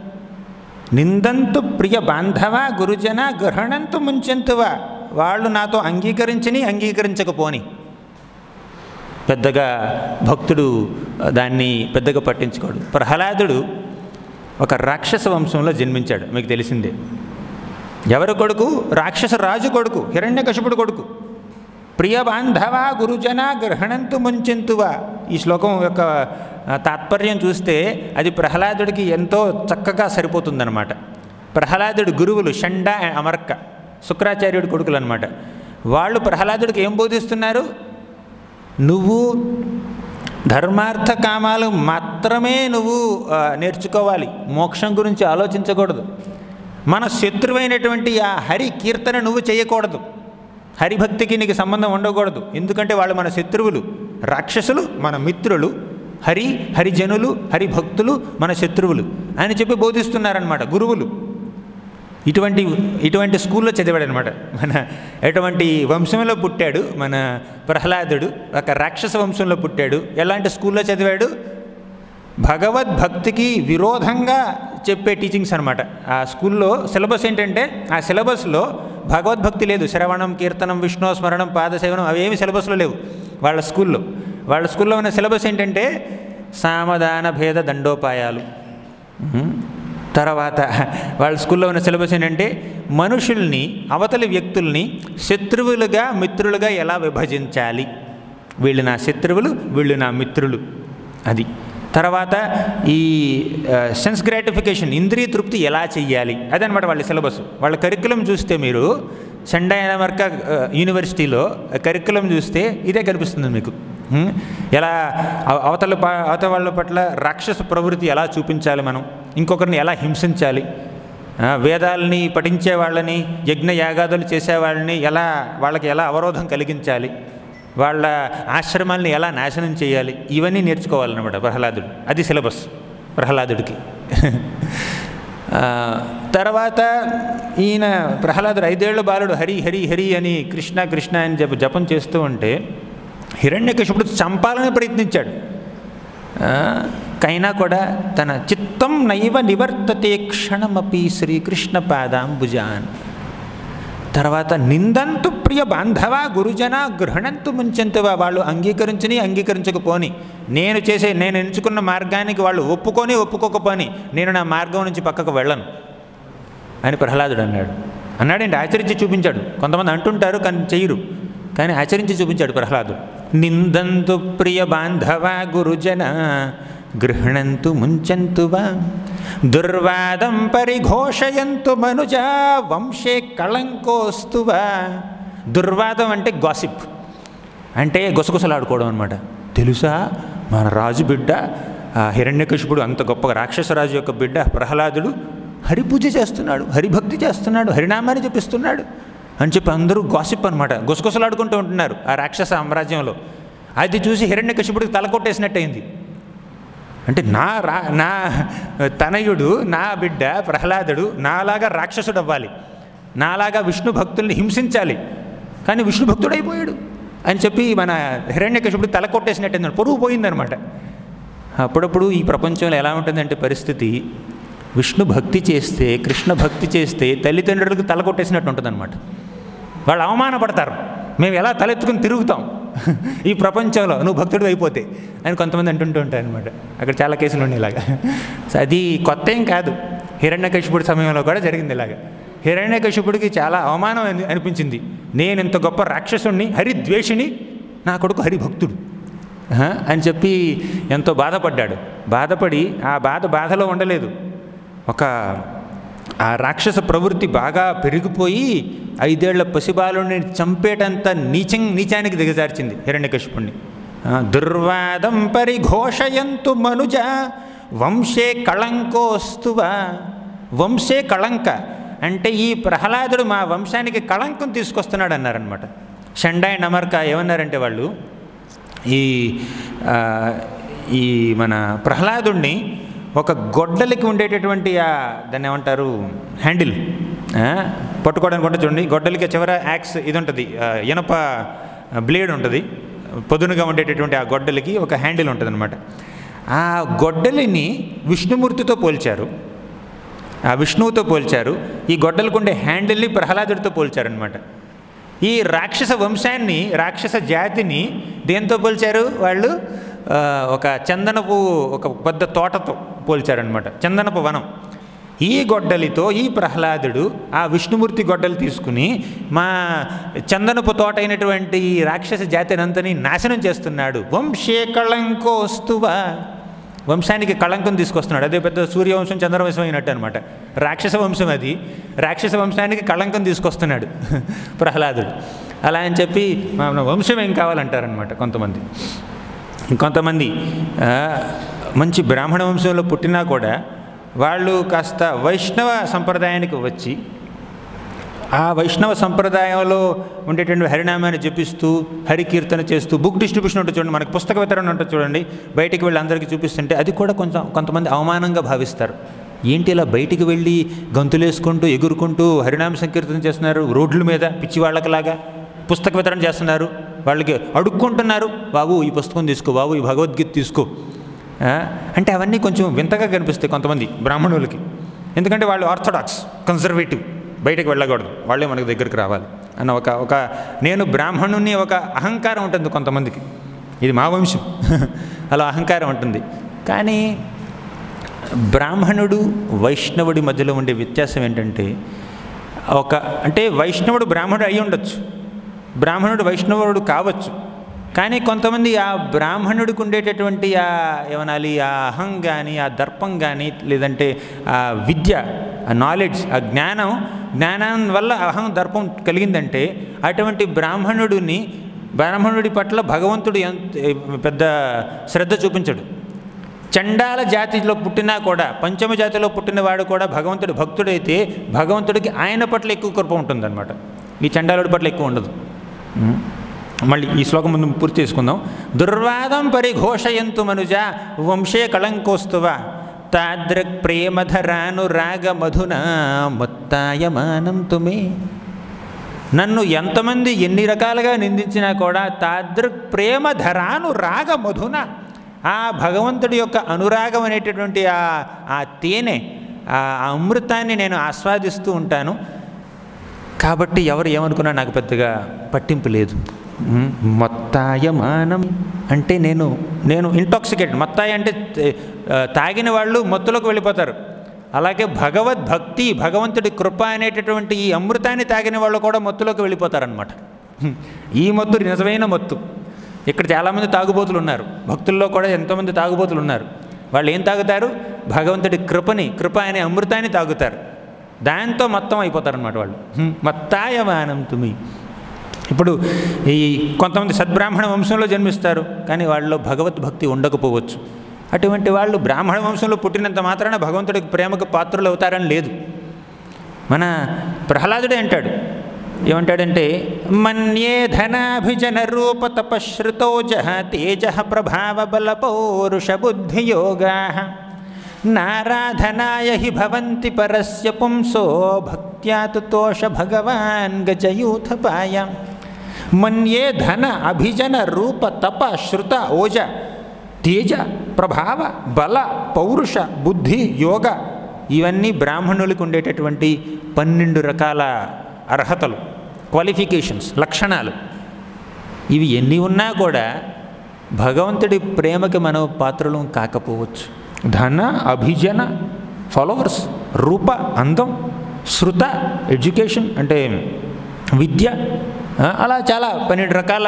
నిందంతు ప్రియ బాంధవ గురుజన గ్రహణంతు ముంచెంతువా, వాళ్ళు నాతో అంగీకరించకపోని పెద్దగా భక్తుడు దాన్ని పెద్దగా పట్టించుకోడు. ప్రహ్లాదుడు ఒక రాక్షస వంశంలో జన్మించాడు, మీకు తెలిసిందే. ఎవరు కొడుకు? రాక్షస రాజు కొడుకు, హిరణ్యకశిపుడు కొడుకు. ప్రియ బాంధవ గురుజన గ్రహణంతు ముంచెంతువా. ఈ శ్లోకం యొక్క తాత్పర్యం చూస్తే అది ప్రహ్లాదుడికి ఎంతో చక్కగా సరిపోతుందన్నమాట. ప్రహ్లాదుడి గురువులు షండ అమర్క, శుక్రాచార్యుడి కొడుకులు అనమాట. వాళ్ళు ప్రహ్లాదుడికి ఏం బోధిస్తున్నారు? నువ్వు ధర్మార్థ కామాలు మాత్రమే నువ్వు నేర్చుకోవాలి, మోక్షం గురించి ఆలోచించకూడదు. మన శత్రువైనటువంటి ఆ హరి కీర్తన నువ్వు చేయకూడదు, హరిభక్తికి నీకు సంబంధం ఉండకూడదు. ఎందుకంటే వాళ్ళు మన శత్రువులు, రాక్షసులు మన మిత్రులు, హరిజనులు హరిభక్తులు మన శత్రువులు అని చెప్పి బోధిస్తున్నారనమాట గురువులు. ఇటువంటి స్కూల్లో చదివాడు అనమాట. ఎటువంటి వంశంలో పుట్టాడు మన ప్రహ్లాదుడు? ఒక రాక్షస వంశంలో పుట్టాడు. ఎలాంటి స్కూల్లో చదివాడు? భగవద్భక్తికి విరోధంగా చెప్పే టీచింగ్స్ అనమాట. ఆ స్కూల్లో సిలబస్ ఏంటంటే, ఆ సిలబస్లో భగవద్భక్తి లేదు. శ్రవణం, కీర్తనం, విష్ణు స్మరణం, పాదసేవనం అవేమి సిలబస్లో లేవు వాళ్ళ స్కూల్లో. వాళ్ళ స్కూల్లో ఉన్న సిలబస్ ఏంటంటే సామధాన భేద దండోపాయాలు. తర్వాత వాళ్ళ స్కూల్లో ఉన్న సిలబస్ ఏంటంటే మనుషుల్ని, అవతలి వ్యక్తుల్ని శత్రువులుగా మిత్రులుగా ఎలా విభజించాలి, వీళ్ళు నా శత్రువులు, వీళ్ళు నా మిత్రులు, అది. తర్వాత ఈ సెన్స్ గ్రాటిఫికేషన్, ఇంద్రియ తృప్తి ఎలా చెయ్యాలి, అదనమాట వాళ్ళ సిలబస్. వాళ్ళ కరికులం చూస్తే మీరు షండైనమర్క యూనివర్సిటీలో కరికులం చూస్తే ఇదే కనిపిస్తుంది మీకు. ఎలా అవతల వాళ్ళ పట్ల రాక్షస ప్రవృత్తి ఎలా చూపించాలి, మనం ఇంకొకరిని ఎలా హింసించాలి, వేదాలని పఠించే వాళ్ళని, యజ్ఞ యాగాదులు చేసేవాళ్ళని వాళ్ళకి ఎలా అవరోధం కలిగించాలి, వాళ్ళ ఆశ్రమాల్ని ఎలా నాశనం చేయాలి, ఇవన్నీ నేర్చుకోవాలన్నమాట ప్రహ్లాదుడు. అది సిలబస్ ప్రహ్లాదుడికి. తర్వాత ఈయన ప్రహ్లాదుడు 5 ఏళ్ల బాలుడు హరి హరి హరి అని కృష్ణ కృష్ణ అని జపం చేస్తూ ఉంటే హిరణ్యకశిపుడు చంపాలని ప్రయత్నించాడు. కైనా కూడా తన చిత్తం నైవ నివర్తతే క్షణమపి శ్రీకృష్ణ పాదాంబుజాన్, తర్వాత నిందంతు ప్రియ బాంధవ గురుజన గృహణంతు ముంచెంతువా, వాళ్ళు అంగీకరించకపోని, నేను ఎంచుకున్న మార్గానికి వాళ్ళు ఒప్పుకోకపోని నేను నా మార్గం నుంచి పక్కకు వెళ్ళను అని ప్రహ్లాదుడు అన్నాడండి. ఆచరించి చూపించాడు. కొంతమంది అంటుంటారు కానీ చెయ్యరు, కానీ ఆచరించి చూపించాడు ప్రహ్లాదుడు. నిందంతు ప్రియ బాంధవ గురుజన గృహణంతు ముంచంతువా దుర్వాదం పరిఘోషయంతు మనుజ వంశే కళంకోస్తువా. దుర్వాదం అంటే గాసిప్, అంటే గుసగుసలాడుకోవడం అనమాట. తెలుసా మన రాజు బిడ్డ హిరణ్యకశిపుడు, అంత గొప్ప రాక్షసరాజు యొక్క బిడ్డ ప్రహ్లాదుడు హరిపూజ చేస్తున్నాడు, హరిభక్తి చేస్తున్నాడు, హరినామాన్ని జపిస్తున్నాడు అని చెప్పి అందరూ గాసిప్ అనమాట, గుసగుసలాడుకుంటూ ఉంటున్నారు ఆ రాక్షస సామ్రాజ్యంలో. అది చూసి హిరణ్యకశిపుడికి తల కొట్టేసినట్టయింది. అంటే నా తనయుడు, నా బిడ్డ ప్రహ్లాదుడు నాలాగా రాక్షసుడు అవ్వాలి, నాలాగా విష్ణు భక్తుల్ని హింసించాలి, కానీ విష్ణు భక్తుడు అయిపోయాడు అని చెప్పి మన హిరణ్యకశిపుడు తల కొట్టేసినట్టయింది, పొరుగు పోయిందనమాట. అప్పుడప్పుడు ఈ ప్రపంచంలో ఎలా ఉంటుందంటే పరిస్థితి, విష్ణు భక్తి చేస్తే, కృష్ణ భక్తి చేస్తే తల్లిదండ్రులకు తల కొట్టేసినట్టు ఉంటుందన్నమాట. వాళ్ళు అవమానపడతారు, మేము ఎలా తలెత్తుకుని తిరుగుతాం ఈ ప్రపంచంలో నువ్వు భక్తుడు అయిపోతే అని కొంతమంది అంటుంటూ ఉంటారు అనమాట. అక్కడ చాలా కేసులు ఉన్నాయి ఇలాగా. అది కొత్త ఏం కాదు, హిరణ్యకశిపుడి సమయంలో కూడా జరిగింది ఇలాగా. హిరణ్యకశిపుడికి చాలా అవమానం అనిపించింది, నేను ఇంత గొప్ప రాక్షసుణ్ణి, హరిద్వేషిని, నా కొడుకు హరిభక్తుడు అని చెప్పి ఎంతో బాధపడ్డాడు. బాధపడి ఆ బాధలో ఉండలేదు, ఆ రాక్షస ప్రవృత్తి బాగా పెరిగిపోయి 5 ఏళ్ల పసిబాలుని చంపేటంత నీచానికి దిగజార్చింది హిరణ్యకశిపుణ్ణి. దుర్వాదం పరిఘోషయంతు మనుజ వంశే కళంకోస్తువా. వంశే కళంక అంటే ఈ ప్రహ్లాదుడు మా వంశానికి కళంకం తీసుకొస్తున్నాడు అన్నారనమాట. షండాయి నమర్క ఏమన్నారంటే వాళ్ళు, ఈ మన ప్రహ్లాదుడిని ఒక గొడ్డలికి ఉండేటటువంటి దాన్ని ఏమంటారు, హ్యాండిల్ పట్టుకోవడానికి ఉంటుంది చూడండి, గొడ్డలికి చివర యాక్స్ ఇది ఉంటుంది, ఇనప బ్లేడ్ ఉంటుంది, పొదునుగా ఉండేటటువంటి ఆ గొడ్డలికి ఒక హ్యాండిల్ ఉంటుంది అనమాట. ఆ గొడ్డలిని విష్ణుమూర్తితో పోల్చారు, ఆ విష్ణువుతో పోల్చారు. ఈ గొడ్డలికి ఉండే హ్యాండిల్ని ప్రహ్లాదుడితో పోల్చారనమాట. ఈ రాక్షస వంశాన్ని, రాక్షస జాతిని దేంతో పోల్చారు వాళ్ళు, ఒక చందనపు ఒక పెద్ద తోటతో పోల్చారనమాట, చందనపు వనం. ఈ గొడ్డలితో ఈ ప్రహ్లాదుడు ఆ విష్ణుమూర్తి గొడ్డలు తీసుకుని మా చందనపు తోట అయినటువంటి ఈ రాక్షస జాతిని అంతని నాశనం చేస్తున్నాడు. వంశే కళంకోస్తువా, వంశానికి కళంకం తీసుకొస్తున్నాడు. అదే పెద్ద సూర్యవంశం చంద్రవంశం అయినట్టు అనమాట. రాక్షస వంశం అది, రాక్షస వంశానికి కళంకం తీసుకొస్తున్నాడు ప్రహ్లాదుడు. అలా అని చెప్పి మన వంశం ఏం కావాలంటారనమాట కొంతమంది. ఇంకొంతమంది మంచి బ్రాహ్మణ వంశంలో పుట్టినా కూడా వాళ్ళు కాస్త వైష్ణవ సంప్రదాయానికి వచ్చి ఆ వైష్ణవ సంప్రదాయంలో ఉండేటువంటి హరినామాన్ని జపిస్తూ హరికీర్తన చేస్తూ బుక్ డిస్ట్రిబ్యూషన్ ఉంటుంది చూడండి, మనకు పుస్తక వితరణ ఉంటుంది చూడండి, బయటికి వెళ్ళి అందరికీ చూపిస్తుంటే అది కూడా కొంతమంది అవమానంగా భావిస్తారు. ఏంటి ఇలా బయటికి వెళ్ళి గంతులేసుకుంటూ ఎగురుకుంటూ హరినామ సంకీర్తన చేస్తున్నారు, రోడ్ల మీద పిచ్చి వాళ్ళకిలాగా పుస్తక వితరణ చేస్తున్నారు, వాళ్ళకి అడుక్కుంటున్నారు, బాబు ఈ పుస్తకం తీసుకో, బాబు ఈ భగవద్గీత తీసుకో అంటే అవన్నీ కొంచెం వింతగా కనిపిస్తాయి కొంతమంది బ్రాహ్మణులకి. ఎందుకంటే వాళ్ళు ఆర్థడాక్స్, కన్జర్వేటివ్, బయటకు వెళ్ళకూడదు, వాళ్ళే మనకు దగ్గరికి రావాలి అన్న ఒక నేను బ్రాహ్మణుని ఒక అహంకారం ఉంటుంది కొంతమందికి, ఇది మా వంశం అలా అహంకారం ఉంటుంది. కానీ బ్రాహ్మణుడు వైష్ణవుడి మధ్యలో ఉండే వ్యత్యాసం ఏంటంటే అంటే వైష్ణవుడు బ్రాహ్మణుడు అయి ఉండొచ్చు, బ్రాహ్మణుడు వైష్ణవుడు కావచ్చు, కానీ కొంతమంది ఆ బ్రాహ్మణుడికి ఉండేటటువంటి ఏమనాలి ఆ అహం కానీ ఆ దర్పం కానీ లేదంటే ఆ విద్య, ఆ నాలెడ్జ్, ఆ జ్ఞానం వల్ల అహం దర్పం కలిగిందంటే అటువంటి బ్రాహ్మణుడి పట్ల భగవంతుడు పెద్ద శ్రద్ధ చూపించడు. చండాల జాతిలో పుట్టినా కూడా, పంచమ జాతిలో పుట్టినవాడు కూడా భగవంతుడి భక్తుడైతే భగవంతుడికి ఆయన పట్ల ఎక్కువ కృప ఉంటుందన్నమాట, ఈ చండాలుడి పట్ల ఎక్కువ ఉండదు. మళ్ళీ ఈ శ్లోకం ముందు పూర్తి చేసుకుందాం. దుర్వాదం పరిఘోషయంతు మనుజ వంశే కళంకోస్తువ తాదృక్ ప్రేమధరానురాగ మధున మొత్తాయమానం తుమే. నన్ను ఎంతమంది ఎన్ని రకాలుగా నిందించినా కూడా తాదృక్ ప్రేమధరానురాగ మధున, ఆ భగవంతుడి యొక్క అనురాగం అనేటటువంటి ఆ తేనె, ఆ అమృతాన్ని నేను ఆస్వాదిస్తూ ఉంటాను. కాబట్టి ఎవరు ఏమనుకున్నా నాకు పెద్దగా పట్టింపు లేదు. మత్తాయమానం అంటే నేను ఇంటాక్సికేటెడ్. మత్తాయి అంటే తాగిన వాళ్ళు మత్తులోకి వెళ్ళిపోతారు. అలాగే భగవద్భక్తి, భగవంతుడి కృప అనేటటువంటి ఈ అమృతాన్ని తాగిన వాళ్ళు కూడా మత్తులోకి వెళ్ళిపోతారనమాట. ఈ మత్తు నిజమైన మత్తు. ఇక్కడ చాలామంది తాగుబోతులు ఉన్నారు, భక్తుల్లో కూడా ఎంతోమంది తాగుబోతులు ఉన్నారు. వాళ్ళు ఏం తాగుతారు? భగవంతుడి కృప అనే అమృతాన్ని తాగుతారు. దాంతో మొత్తం అయిపోతారనమాట వాళ్ళు. మత్తాయమానం తుమి. ఇప్పుడు ఈ కొంతమంది సద్బ్రాహ్మణ వంశంలో జన్మిస్తారు, కానీ వాళ్ళలో భగవద్భక్తి ఉండకపోవచ్చు. అటువంటి వాళ్ళు బ్రాహ్మణ వంశంలో పుట్టినంత మాత్రాన భగవంతుడికి ప్రేమకు పాత్రలు అవుతారని లేదు. మన ప్రహ్లాదుడే అంటాడు, ఏమంటాడంటే మన్యే ధనాభిజన రూప తపశ్రుతోజ తేజ ప్రభావ బల పౌరుష బుద్ధియోగా నారాధనాయ హి భవంతి పరస్య పుంసో భక్త్యా తుతోష భగవాన్ గజయూథపాయ. మన్యే ధన అభిజన రూప తప శృత ఓజ తేజ ప్రభావ బల పౌరుష బుద్ధి యోగ, ఇవన్నీ బ్రాహ్మణులకు ఉండేటటువంటి 12 రకాల అర్హతలు, క్వాలిఫికేషన్స్, లక్షణాలు. ఇవి ఎన్ని ఉన్నా కూడా భగవంతుడి ప్రేమకి మనం పాత్రలం కాకపోవచ్చు. ధన అభిజన ఫాలోవర్స్, రూప అందం, శృత ఎడ్యుకేషన్ అంటే విద్య, అలా చాలా 12 రకాల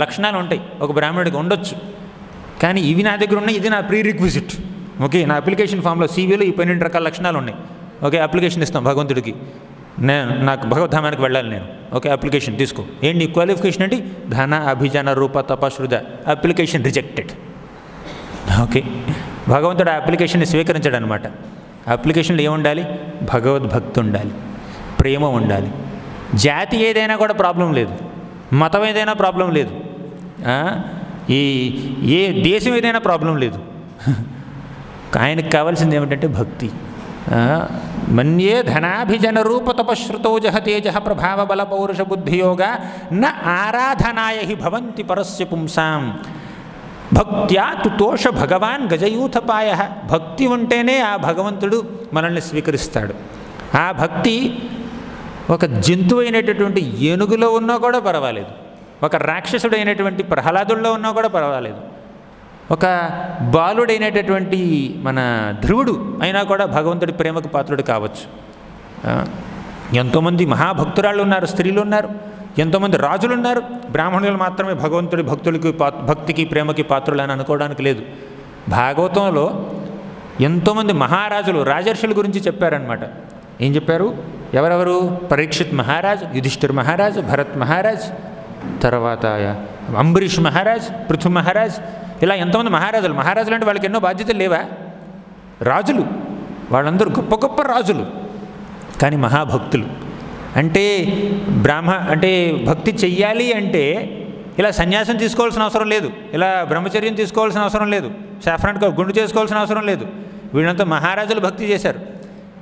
లక్షణాలు ఉంటాయి ఒక బ్రాహ్మణుడికి ఉండొచ్చు. కానీ ఇవి నా దగ్గర ఉన్నాయి, ఇది నా ప్రీ రిక్విజిట్. ఓకే, నా అప్లికేషన్ ఫామ్లో సివిలో ఈ 12 రకాల లక్షణాలు ఉన్నాయి. ఓకే, అప్లికేషన్ ఇస్తాం భగవంతుడికి, నాకు భగవద్ధామానికి వెళ్ళాలి నేను. ఓకే, అప్లికేషన్ తీసుకో. ఏంటి నీ క్వాలిఫికేషన్ ఏంటి? ధన అభిజన రూప తపశ్రుత. Application rejected. ఓకే, భగవంతుడు ఆ అప్లికేషన్ని స్వీకరించాడు అనమాట. అప్లికేషన్లో ఏముండాలి? భగవద్భక్తి ఉండాలి, ప్రేమ ఉండాలి. జాతి ఏదైనా కూడా ప్రాబ్లం లేదు, మతం ఏదైనా ప్రాబ్లం లేదు, ఏ దేశం ఏదైనా ప్రాబ్లం లేదు. ఆయనకు కావాల్సింది ఏమిటంటే భక్తి. మన్యే ధనాభిజన రూప తపశ్రుతోజ తేజ ప్రభావ బల పౌరుష బుద్ధియోగ న ఆరాధనాయ హి భవంతి పరస్య పుంసాం భక్త్యా తుతోష భగవాన్ గజయూథపాయ. భక్తి ఉంటేనే ఆ భగవంతుడు మనల్ని స్వీకరిస్తాడు. ఆ భక్తి ఒక జంతువు అయినటువంటి ఏనుగులో ఉన్నా కూడా పర్వాలేదు, ఒక రాక్షసుడైనటువంటి ప్రహ్లాదుల్లో ఉన్నా కూడా పర్వాలేదు, ఒక బాలుడైనటువంటి మన ధ్రువుడు అయినా కూడా భగవంతుడి ప్రేమకు పాత్రుడు కావచ్చు. ఎంతోమంది మహాభక్తురాళ్ళు ఉన్నారు, స్త్రీలు ఉన్నారు, ఎంతోమంది రాజులు ఉన్నారు. బ్రాహ్మణులు మాత్రమే భగవంతుడి భక్తికి ప్రేమకి పాత్రులు అని అనుకోవడానికి లేదు. భాగవతంలో ఎంతోమంది మహారాజులు, రాజర్షుల గురించి చెప్పారనమాట. ఏం చెప్పారు? ఎవరెవరు? పరీక్షిత్ మహారాజ్, యుధిష్ఠిర్ మహారాజ్, భరత్ మహారాజ్, తర్వాత అంబరీష్ మహారాజ్, పృథు మహారాజ్, ఇలా ఎంతోమంది మహారాజులు. మహారాజులు అంటే వాళ్ళకి ఎన్నో బాధ్యతలు లేవా? రాజులు, వాళ్ళందరూ గొప్ప గొప్ప రాజులు, కానీ మహాభక్తులు. అంటే అంటే భక్తి చెయ్యాలి అంటే ఇలా సన్యాసం తీసుకోవాల్సిన అవసరం లేదు, ఇలా బ్రహ్మచర్యం తీసుకోవాల్సిన అవసరం లేదు, సాఫ్రాన్ గుండు చేసుకోవాల్సిన అవసరం లేదు. వీళ్ళంతా మహారాజులు భక్తి చేశారు.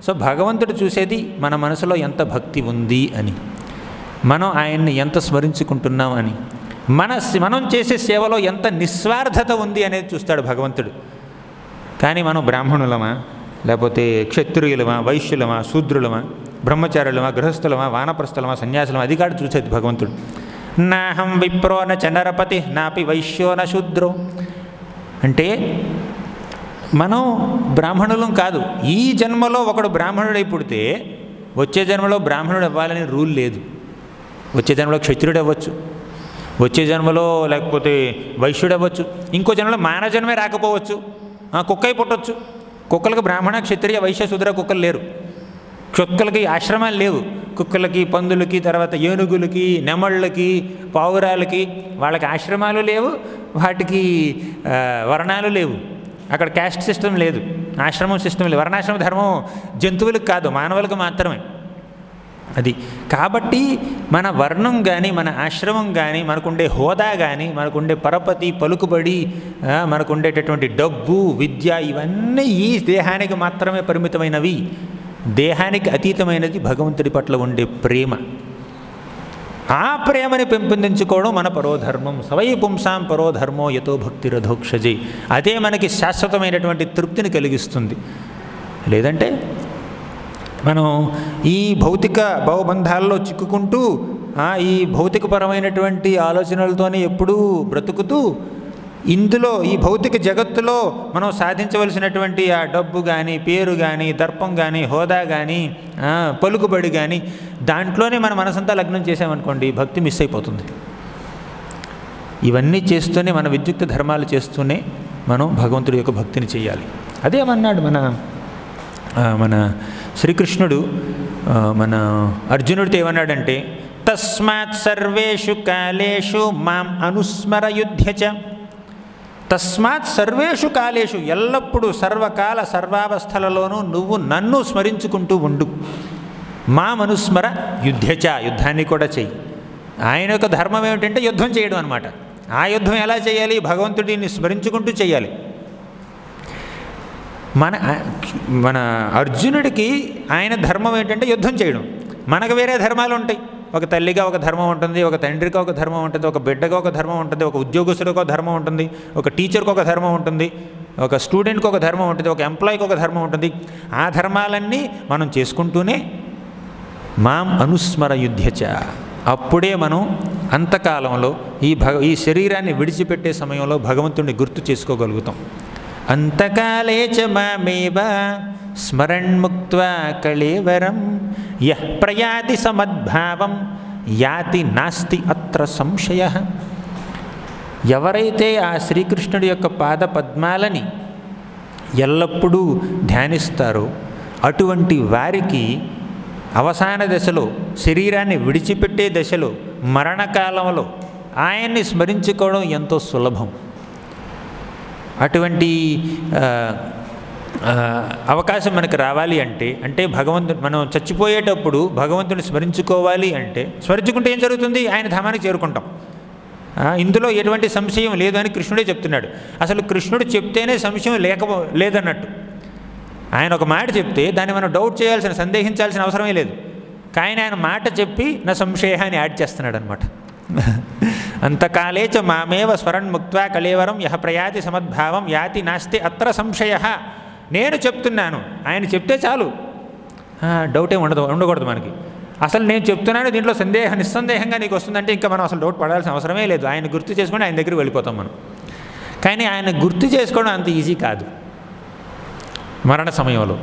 సో భగవంతుడు చూసేది మన మనసులో ఎంత భక్తి ఉంది అని, మనం ఆయన్ని ఎంత స్మరించుకుంటున్నాం అని, మనం చేసే సేవలో ఎంత నిస్వార్థత ఉంది అనేది చూస్తాడు భగవంతుడు. కానీ మనం బ్రాహ్మణులమా, లేకపోతే క్షత్రియులమా, వైశ్యులమా, శూద్రులమా, బ్రహ్మచారులమా, గృహస్థులమా, వానప్రస్థలమా, సన్యాసులమా, అది కాదు చూసేది భగవంతుడు. నాహం విప్రో న చనరపతి నాపి వైశ్యో న శూద్రో. అంటే మనం బ్రాహ్మణులం కాదు. ఈ జన్మలో ఒకడు బ్రాహ్మణుడై పుడితే వచ్చే జన్మలో బ్రాహ్మణుడు అవ్వాలని రూల్ లేదు. వచ్చే జన్మలో క్షత్రియుడు అవ్వచ్చు, వచ్చే జన్మలో లేకపోతే వైశ్యుడు అవ్వచ్చు, ఇంకో జన్మలో మానవ జన్మే రాకపోవచ్చు, కుక్కై పుట్టవచ్చు. కుక్కలకు బ్రాహ్మణ క్షత్రియ వైశ్య శూద్ర కుక్కలు లేరు. కుక్కలకి ఆశ్రమాలు లేవు. కుక్కలకి, పందులకి, తర్వాత ఏనుగులకి, నెమళ్ళకి, పావురాలకి వాళ్ళకి ఆశ్రమాలు లేవు, వాటికి వర్ణాలు లేవు. అక్కడ క్యాస్ట్ సిస్టమ్ లేదు, ఆశ్రమం సిస్టమ్ లేదు. వర్ణాశ్రమ ధర్మం జంతువులకు కాదు, మానవులకు మాత్రమే అది. కాబట్టి మన వర్ణం కానీ, మన ఆశ్రమం కానీ, మనకుండే హోదా కానీ, మనకుండే పరపతి, పలుకుబడి, మనకుండేటటువంటి డబ్బు, విద్య, ఇవన్నీ ఈ దేహానికి మాత్రమే పరిమితమైనవి. దేహానికి అతీతమైనది భగవంతుడి పట్ల ఉండే ప్రేమ. ఆ ప్రేమని పెంపొందించుకోవడం మన పరోధర్మం. సవై పుంసాం పరోధర్మో యతో భక్తిరధోక్షజే. అదే మనకి శాశ్వతమైనటువంటి తృప్తిని కలిగిస్తుంది. లేదంటే మనం ఈ భౌతిక భవబంధాల్లో చిక్కుకుంటూ ఈ భౌతికపరమైనటువంటి ఆలోచనలతోనే ఎప్పుడూ బ్రతుకుతూ ఇందులో ఈ భౌతిక జగత్తులో మనం సాధించవలసినటువంటి ఆ డబ్బు కానీ, పేరు కానీ, దర్పం కానీ, హోదా కానీ, పలుకుబడి కానీ, దాంట్లోనే మన మనసంతా లగ్నం చేసామనుకోండి, భక్తి మిస్ అయిపోతుంది. ఇవన్నీ చేస్తూనే, మన విద్యుక్త ధర్మాలు చేస్తూనే మనం భగవంతుడి యొక్క భక్తిని చేయాలి. అదేమన్నాడు మన శ్రీకృష్ణుడు మన అర్జునుడితో ఏమన్నాడంటే, తస్మాత్ సర్వేషు కాలేషు మాం అనుస్మరయుధ్యచ. తస్మాత్ సర్వేషు కాలేషు, ఎల్లప్పుడూ సర్వకాల సర్వావస్థలలోనూ నువ్వు నన్ను స్మరించుకుంటూ ఉండు. మాం అనుస్మర యుధ్యచ, యుద్ధాన్ని కూడా చెయ్యి. ఆయన యొక్క ధర్మం ఏమిటంటే యుద్ధం చేయడం అన్నమాట. ఆ యుద్ధం ఎలా చేయాలి? భగవంతుడిని స్మరించుకుంటూ చేయాలి. మన అర్జునుడికి ఆయన ధర్మం ఏంటంటే యుద్ధం చేయడం. మనకు వేరే ధర్మాలు ఉంటాయి. ఒక తల్లిగా ఒక ధర్మం ఉంటుంది, ఒక తండ్రికి ఒక ధర్మం ఉంటుంది, ఒక బిడ్డగా ఒక ధర్మం ఉంటుంది, ఒక ఉద్యోగస్తుడికి ఒక ధర్మం ఉంటుంది, ఒక టీచర్కి ఒక ధర్మం ఉంటుంది, ఒక స్టూడెంట్కి ఒక ధర్మం ఉంటుంది, ఒక ఎంప్లాయీకి ఒక ధర్మం ఉంటుంది. ఆ ధర్మాలన్నీ మనం చేసుకుంటూనే మాం అనుస్మర యుధ్యచ, అప్పుడే మనం అంతకాలంలో ఈ శరీరాన్ని విడిచిపెట్టే సమయంలో భగవంతుడిని గుర్తు చేసుకోగలుగుతాం. అంతకాలే చ మామేవ స్మరణ్ముక్త్వా కళేవరం యః ప్రయాతి సమద్భావం యాతి నాస్తి అత్ర సంశయః. ఎవరైతే ఆ శ్రీకృష్ణుడి యొక్క పాద పద్మాలని ఎల్లప్పుడూ ధ్యానిస్తారో అటువంటి వారికి అవసాన దశలో, శరీరాన్ని విడిచిపెట్టే దశలో, మరణకాలంలో ఆయన్ని స్మరించుకోవడం ఎంతో సులభం. అటువంటి అవకాశం మనకు రావాలి అంటే భగవంతుడు, మనం చచ్చిపోయేటప్పుడు భగవంతుని స్మరించుకోవాలి అంటే, స్మరించుకుంటే ఏం జరుగుతుంది? ఆయన ధామానికి చేరుకుంటాం. ఇందులో ఎటువంటి సంశయం లేదు అని కృష్ణుడే చెప్తున్నాడు. అసలు కృష్ణుడు చెప్తేనే సంశయం లేదన్నట్టు. ఆయన ఒక మాట చెప్తే దాన్ని మనం డౌట్ చేయాల్సిన, సందేహించాల్సిన అవసరమే లేదు. కానీ ఆయన మాట చెప్పి నా సంశయాన్ని యాడ్ చేస్తున్నాడు అనమాట. అంతకాలే చ మామేవ స్మరణ్ముక్త్వా కళేవరం యః ప్రయాతి సమద్భావం యాతి నాస్తి అత్ర సంశయః. నేను చెప్తున్నాను, ఆయన చెప్తే చాలు, డౌటే ఉండకూడదు మనకి. అసలు నేను చెప్తున్నాను, దీంట్లో నిస్సందేహంగా నీకు వస్తుందంటే ఇంకా మనం అసలు డౌట్ పడాల్సిన అవసరమే లేదు. ఆయన గుర్తు చేసుకొని ఆయన దగ్గరికి వెళ్ళిపోతాం మనం. కానీ ఆయన గుర్తు చేసుకోవడం అంత ఈజీ కాదు మరణ సమయంలో.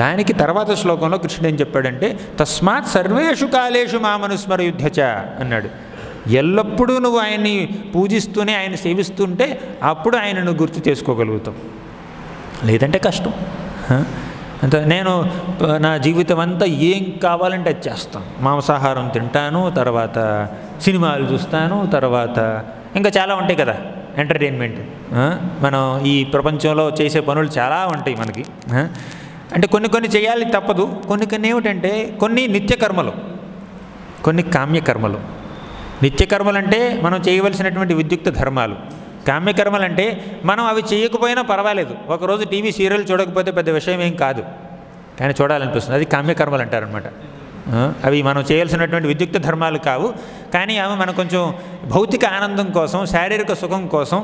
దానికి తర్వాత శ్లోకంలో కృష్ణుడు ఏం చెప్పాడంటే, తస్మాత్ సర్వేషు కాలేషు మామనుస్మర యుధ్యచ అన్నాడు. ఎల్లప్పుడూ నువ్వు ఆయన్ని పూజిస్తూనే, ఆయన సేవిస్తుంటే అప్పుడు ఆయనను గుర్తు చేసుకోగలుగుతాం. లేదంటే కష్టం. అంత నేను నా జీవితం అంతా ఏం కావాలంటే అది చేస్తాను. మాంసాహారం తింటాను, తర్వాత సినిమాలు చూస్తాను, తర్వాత ఇంకా చాలా ఉంటాయి కదా ఎంటర్టైన్మెంట్. మనం ఈ ప్రపంచంలో చేసే పనులు చాలా ఉంటాయి మనకి. అంటే కొన్ని చేయాలి తప్పదు. కొన్ని ఏమిటంటే కొన్ని నిత్యకర్మలు, కొన్ని కామ్యకర్మలు. నిత్యకర్మలు అంటే మనం చేయవలసినటువంటి విద్యుక్త ధర్మాలు. కామ్యకర్మలు అంటే మనం అవి చేయకపోయినా పర్వాలేదు, ఒకరోజు టీవీ సీరియల్ చూడకపోతే పెద్ద విషయం ఏం కాదు, కానీ చూడాలనిపిస్తుంది. అది కామ్యకర్మలు అంటారనమాట. అవి మనం చేయాల్సినటువంటి విద్యుక్త ధర్మాలు కావు, కానీ అవి మనం కొంచెం భౌతిక ఆనందం కోసం, శారీరక సుఖం కోసం,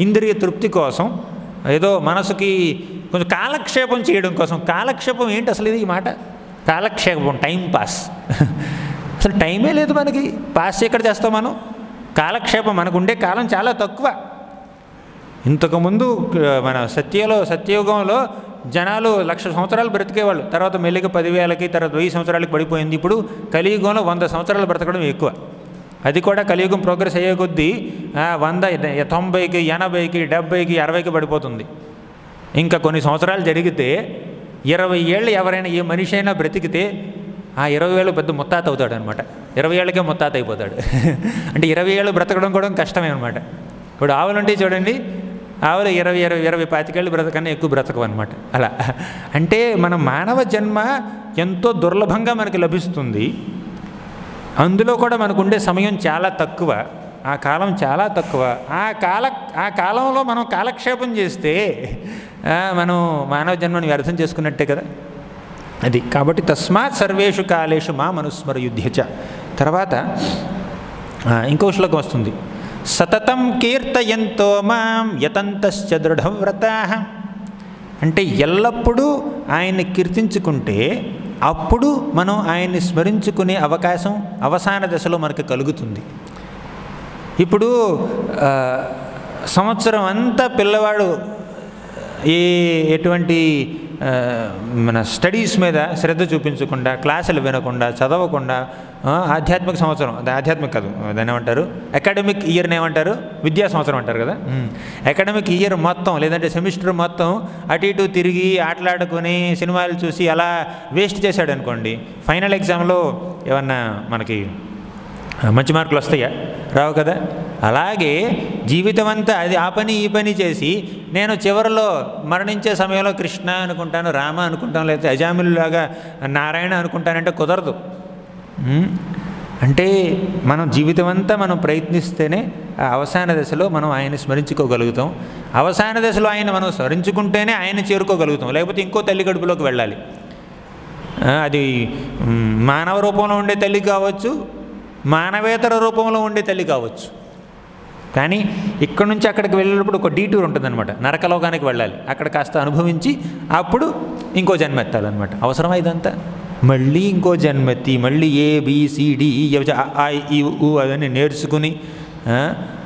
ఇంద్రియ తృప్తి కోసం, ఏదో మనసుకి కొంచెం కాలక్షేపం చేయడం కోసం. కాలక్షేపం ఏంటి అసలు ఇది? ఈ మాట కాలక్షేపం, టైం పాస్. అసలు టైమే లేదు మనకి, పాస్ ఎక్కడ చేస్తాం మనం? కాలక్షేపం, మనకు ఉండే కాలం చాలా తక్కువ. ఇంతకుముందు మన సత్యయుగంలో జనాలు 1,00,000 సంవత్సరాలు బ్రతికేవాళ్ళు, తర్వాత మెల్లిగా 10,000కి, తర్వాత 1000 సంవత్సరాలకి పడిపోయింది. ఇప్పుడు కలియుగంలో 100 సంవత్సరాలు బ్రతకడం ఎక్కువ. అది కూడా కలియుగం ప్రోగ్రెస్ అయ్యే కొద్దీ 100, 90కి, 80కి, 70కి, 60కి పడిపోతుంది. ఇంకా కొన్ని సంవత్సరాలు జరిగితే 20 ఏళ్ళు ఎవరైనా ఏ మనిషి అయినా బ్రతికితే ఆ 20 ఏళ్ళు పెద్ద ముత్తాత అవుతాడు అనమాట. 20 ఏళ్ళకే ముత్తాత అయిపోతాడు. అంటే 20 ఏళ్ళు బ్రతకడం కూడా కష్టమే అనమాట. ఇప్పుడు ఆవులు ఉంటాయి చూడండి, ఆవులు 20, 25 ఏళ్ళు బ్రతకన్నా ఎక్కువ బ్రతకవు అనమాట. అలా అంటే మన మానవ జన్మ ఎంతో దుర్లభంగా మనకి లభిస్తుంది. అందులో కూడా మనకు ఉండే సమయం చాలా తక్కువ, ఆ కాలం చాలా తక్కువ. ఆ కాలంలో మనం కాలక్షేపం చేస్తే మనం మానవ జన్మని వ్యర్థం చేసుకున్నట్టే కదా. అది కాబట్టి తస్మాత్ సర్వేషు కాలేషు మాం అనుస్మర యుధ్యచ. తర్వాత ఇంకో శ్లోకం వస్తుంది, సతతం కీర్తయంతో మాం యతంతశ్చ దృఢవ్రతాః. అంటే ఎల్లప్పుడూ ఆయన్ని కీర్తించుకుంటే అప్పుడు మనం ఆయన్ని స్మరించుకునే అవకాశం అవసాన దశలో మనకు కలుగుతుంది. ఇప్పుడు సంవత్సరం అంతా పిల్లవాడు ఎటువంటి మన స్టడీస్ మీద శ్రద్ధ చూపించకుండా, క్లాసులు వినకుండా, చదవకుండా, ఆధ్యాత్మిక సంవత్సరం, ఆధ్యాత్మిక కాదు, దాన్ని ఏమంటారు, అకాడమిక్ ఇయర్ని ఏమంటారు, విద్యా సంవత్సరం అంటారు కదా, అకాడమిక్ ఇయర్ మొత్తం లేదంటే సెమిస్టర్ మొత్తం అటు ఇటు తిరిగి ఆటలాడుకొని సినిమాలు చూసి అలా వేస్ట్ చేశాడు అనుకోండి, ఫైనల్ ఎగ్జామ్లో ఏమన్నా మనకి మంచి మార్కులు వస్తాయా? రావు కదా. అలాగే జీవితం అంతా అది ఆ పని ఈ పని చేసి నేను చివరిలో మరణించే సమయంలో కృష్ణ అనుకుంటాను, రామ అనుకుంటాను, లేకపోతే అజామిలులాగా నారాయణ అనుకుంటానంటే కుదరదు. అంటే మనం జీవితం అంతా మనం ప్రయత్నిస్తేనే ఆ అవసాన దశలో మనం ఆయన స్మరించుకోగలుగుతాం. అవసాన దశలో ఆయన మనం స్మరించుకుంటేనే ఆయన చేరుకోగలుగుతాం. లేకపోతే ఇంకో తల్లి కడుపులోకి వెళ్ళాలి. అది మానవ రూపంలో ఉండే తల్లి కావచ్చు, మానవేతర రూపంలో ఉండే తల్లి కావచ్చు. కానీ ఇక్కడి నుంచి అక్కడికి వెళ్ళేటప్పుడు ఒక డీటూర్ ఉంటుందన్నమాట. నరకలోకానికి వెళ్ళాలి, అక్కడ కాస్త అనుభవించి అప్పుడు ఇంకో జన్మ ఎత్తాలన్నమాట. అవసరమా ఇదంతా? మళ్ళీ ఇంకో జన్మెత్తి మళ్ళీ ABCD U అవన్నీ నేర్చుకుని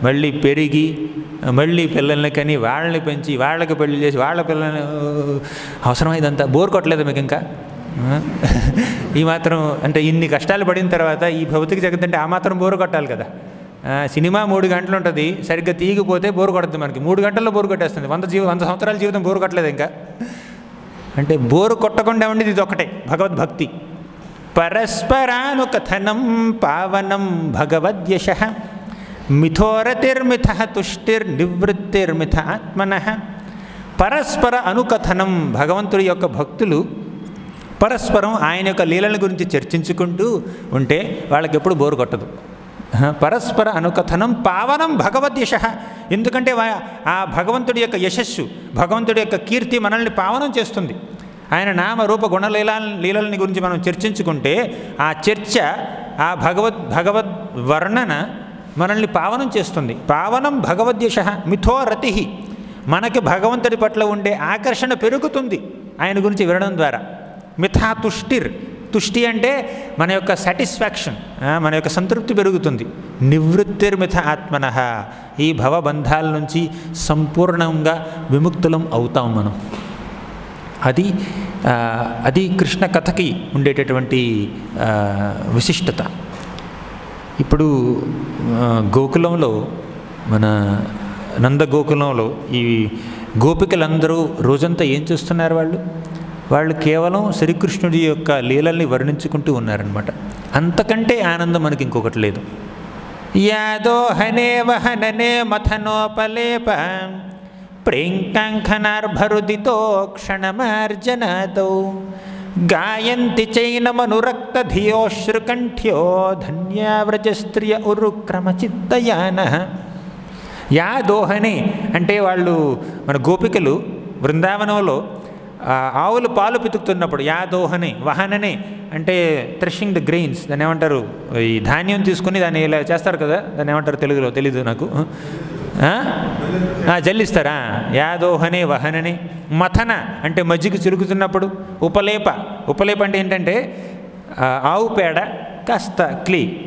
మళ్ళీ పెరిగి మళ్ళీ పిల్లల్ని కని వాళ్ళని పెంచి వాళ్ళకి పెళ్లి చేసి వాళ్ళ పిల్లల్ని, అవసరమా ఇదంతా? బోర్ కొట్టలేదు మీకు ఇంకా? ఈ మాత్రం అంటే ఇన్ని కష్టాలు పడిన తర్వాత ఈ భౌతిక జగత్ అంటే ఆ మాత్రం బోరు కొట్టాలి కదా. సినిమా 3 గంటలు ఉంటుంది, సరిగ్గా తీగిపోతే బోరు కొడుతుంది మనకి. 3 గంటల్లో బోరు కొట్టేస్తుంది. 100 సంవత్సరాల జీవితం బోరు కొట్టలేదు ఇంకా. అంటే బోరు కొట్టకుండా ఉండేది ఇది ఒకటే, భగవద్భక్తి. పరస్పరానుకథనం పావనం భగవద్యశః మిథోరతిర్మిథ తుష్టిర్నివృత్తిర్మిథ ఆత్మనః. పరస్పర అనుకథనం, భగవంతుడి యొక్క భక్తులు పరస్పరం ఆయన యొక్క లీలల గురించి చర్చించుకుంటూ ఉంటే వాళ్ళకి ఎప్పుడు బోరు కొట్టదు. పరస్పర అనుకథనం పావనం భగవద్యశః. ఎందుకంటే ఆ భగవంతుడి యొక్క యశస్సు, భగవంతుడి యొక్క కీర్తి మనల్ని పావనం చేస్తుంది. ఆయన నామ రూప లీలలని గురించి మనం చర్చించుకుంటే ఆ చర్చ, ఆ భగవద్ వర్ణన మనల్ని పావనం చేస్తుంది. పావనం భగవద్యశః మిథో రతి. మనకి భగవంతుడి పట్ల ఉండే ఆకర్షణ పెరుగుతుంది ఆయన గురించి వినడం ద్వారా. మిథా తుష్టిర్, తుష్టి అంటే మన యొక్క సాటిస్ఫాక్షన్, మన యొక్క సంతృప్తి పెరుగుతుంది. నివృత్తిర్మిథ ఆత్మనః, ఈ భవబంధాల నుంచి సంపూర్ణంగా విముక్తులం అవుతాం మనం. అది కృష్ణ కథకి ఉండేటటువంటి విశిష్టత. ఇప్పుడు గోకులంలో, మన నందగోకులంలో ఈ గోపికలందరూ రోజంతా ఏం చేస్తున్నారు? వాళ్ళు కేవలం శ్రీకృష్ణుడి యొక్క లీలల్ని వర్ణించుకుంటూ ఉన్నారనమాట. అంతకంటే ఆనందం మనకి ఇంకొకటి లేదు. యాదోహనే వహననే మథనోపలేప ప్రేంకాంఖనార్భరుదితో క్షణమార్జనాదౌ గాయంతి చైనమనురక్త ధియోశ్రుకంఠ్యో ధన్యావ్రజస్త్రియ ఉరుక్రమచిత్తయానః. యాదోహనే అంటే వాళ్ళు, మన గోపికలు బృందావనంలో ఆవులు పాలు పితుకుతున్నప్పుడు, యాదోహనే వహననే అంటే థ్రెషింగ్ ద గ్రెయిన్స్, దాన్ని ఏమంటారు, ఈ ధాన్యం తీసుకుని దాన్ని ఇలా చేస్తారు కదా, దాన్ని ఏమంటారు తెలుగులో తెలీదు నాకు, జల్లిస్తారా. యాదోహనే వహననే. మథన అంటే మజ్జిగ చిలుకుతున్నప్పుడు. ఉపలేప అంటే ఏంటంటే ఆవు పేడ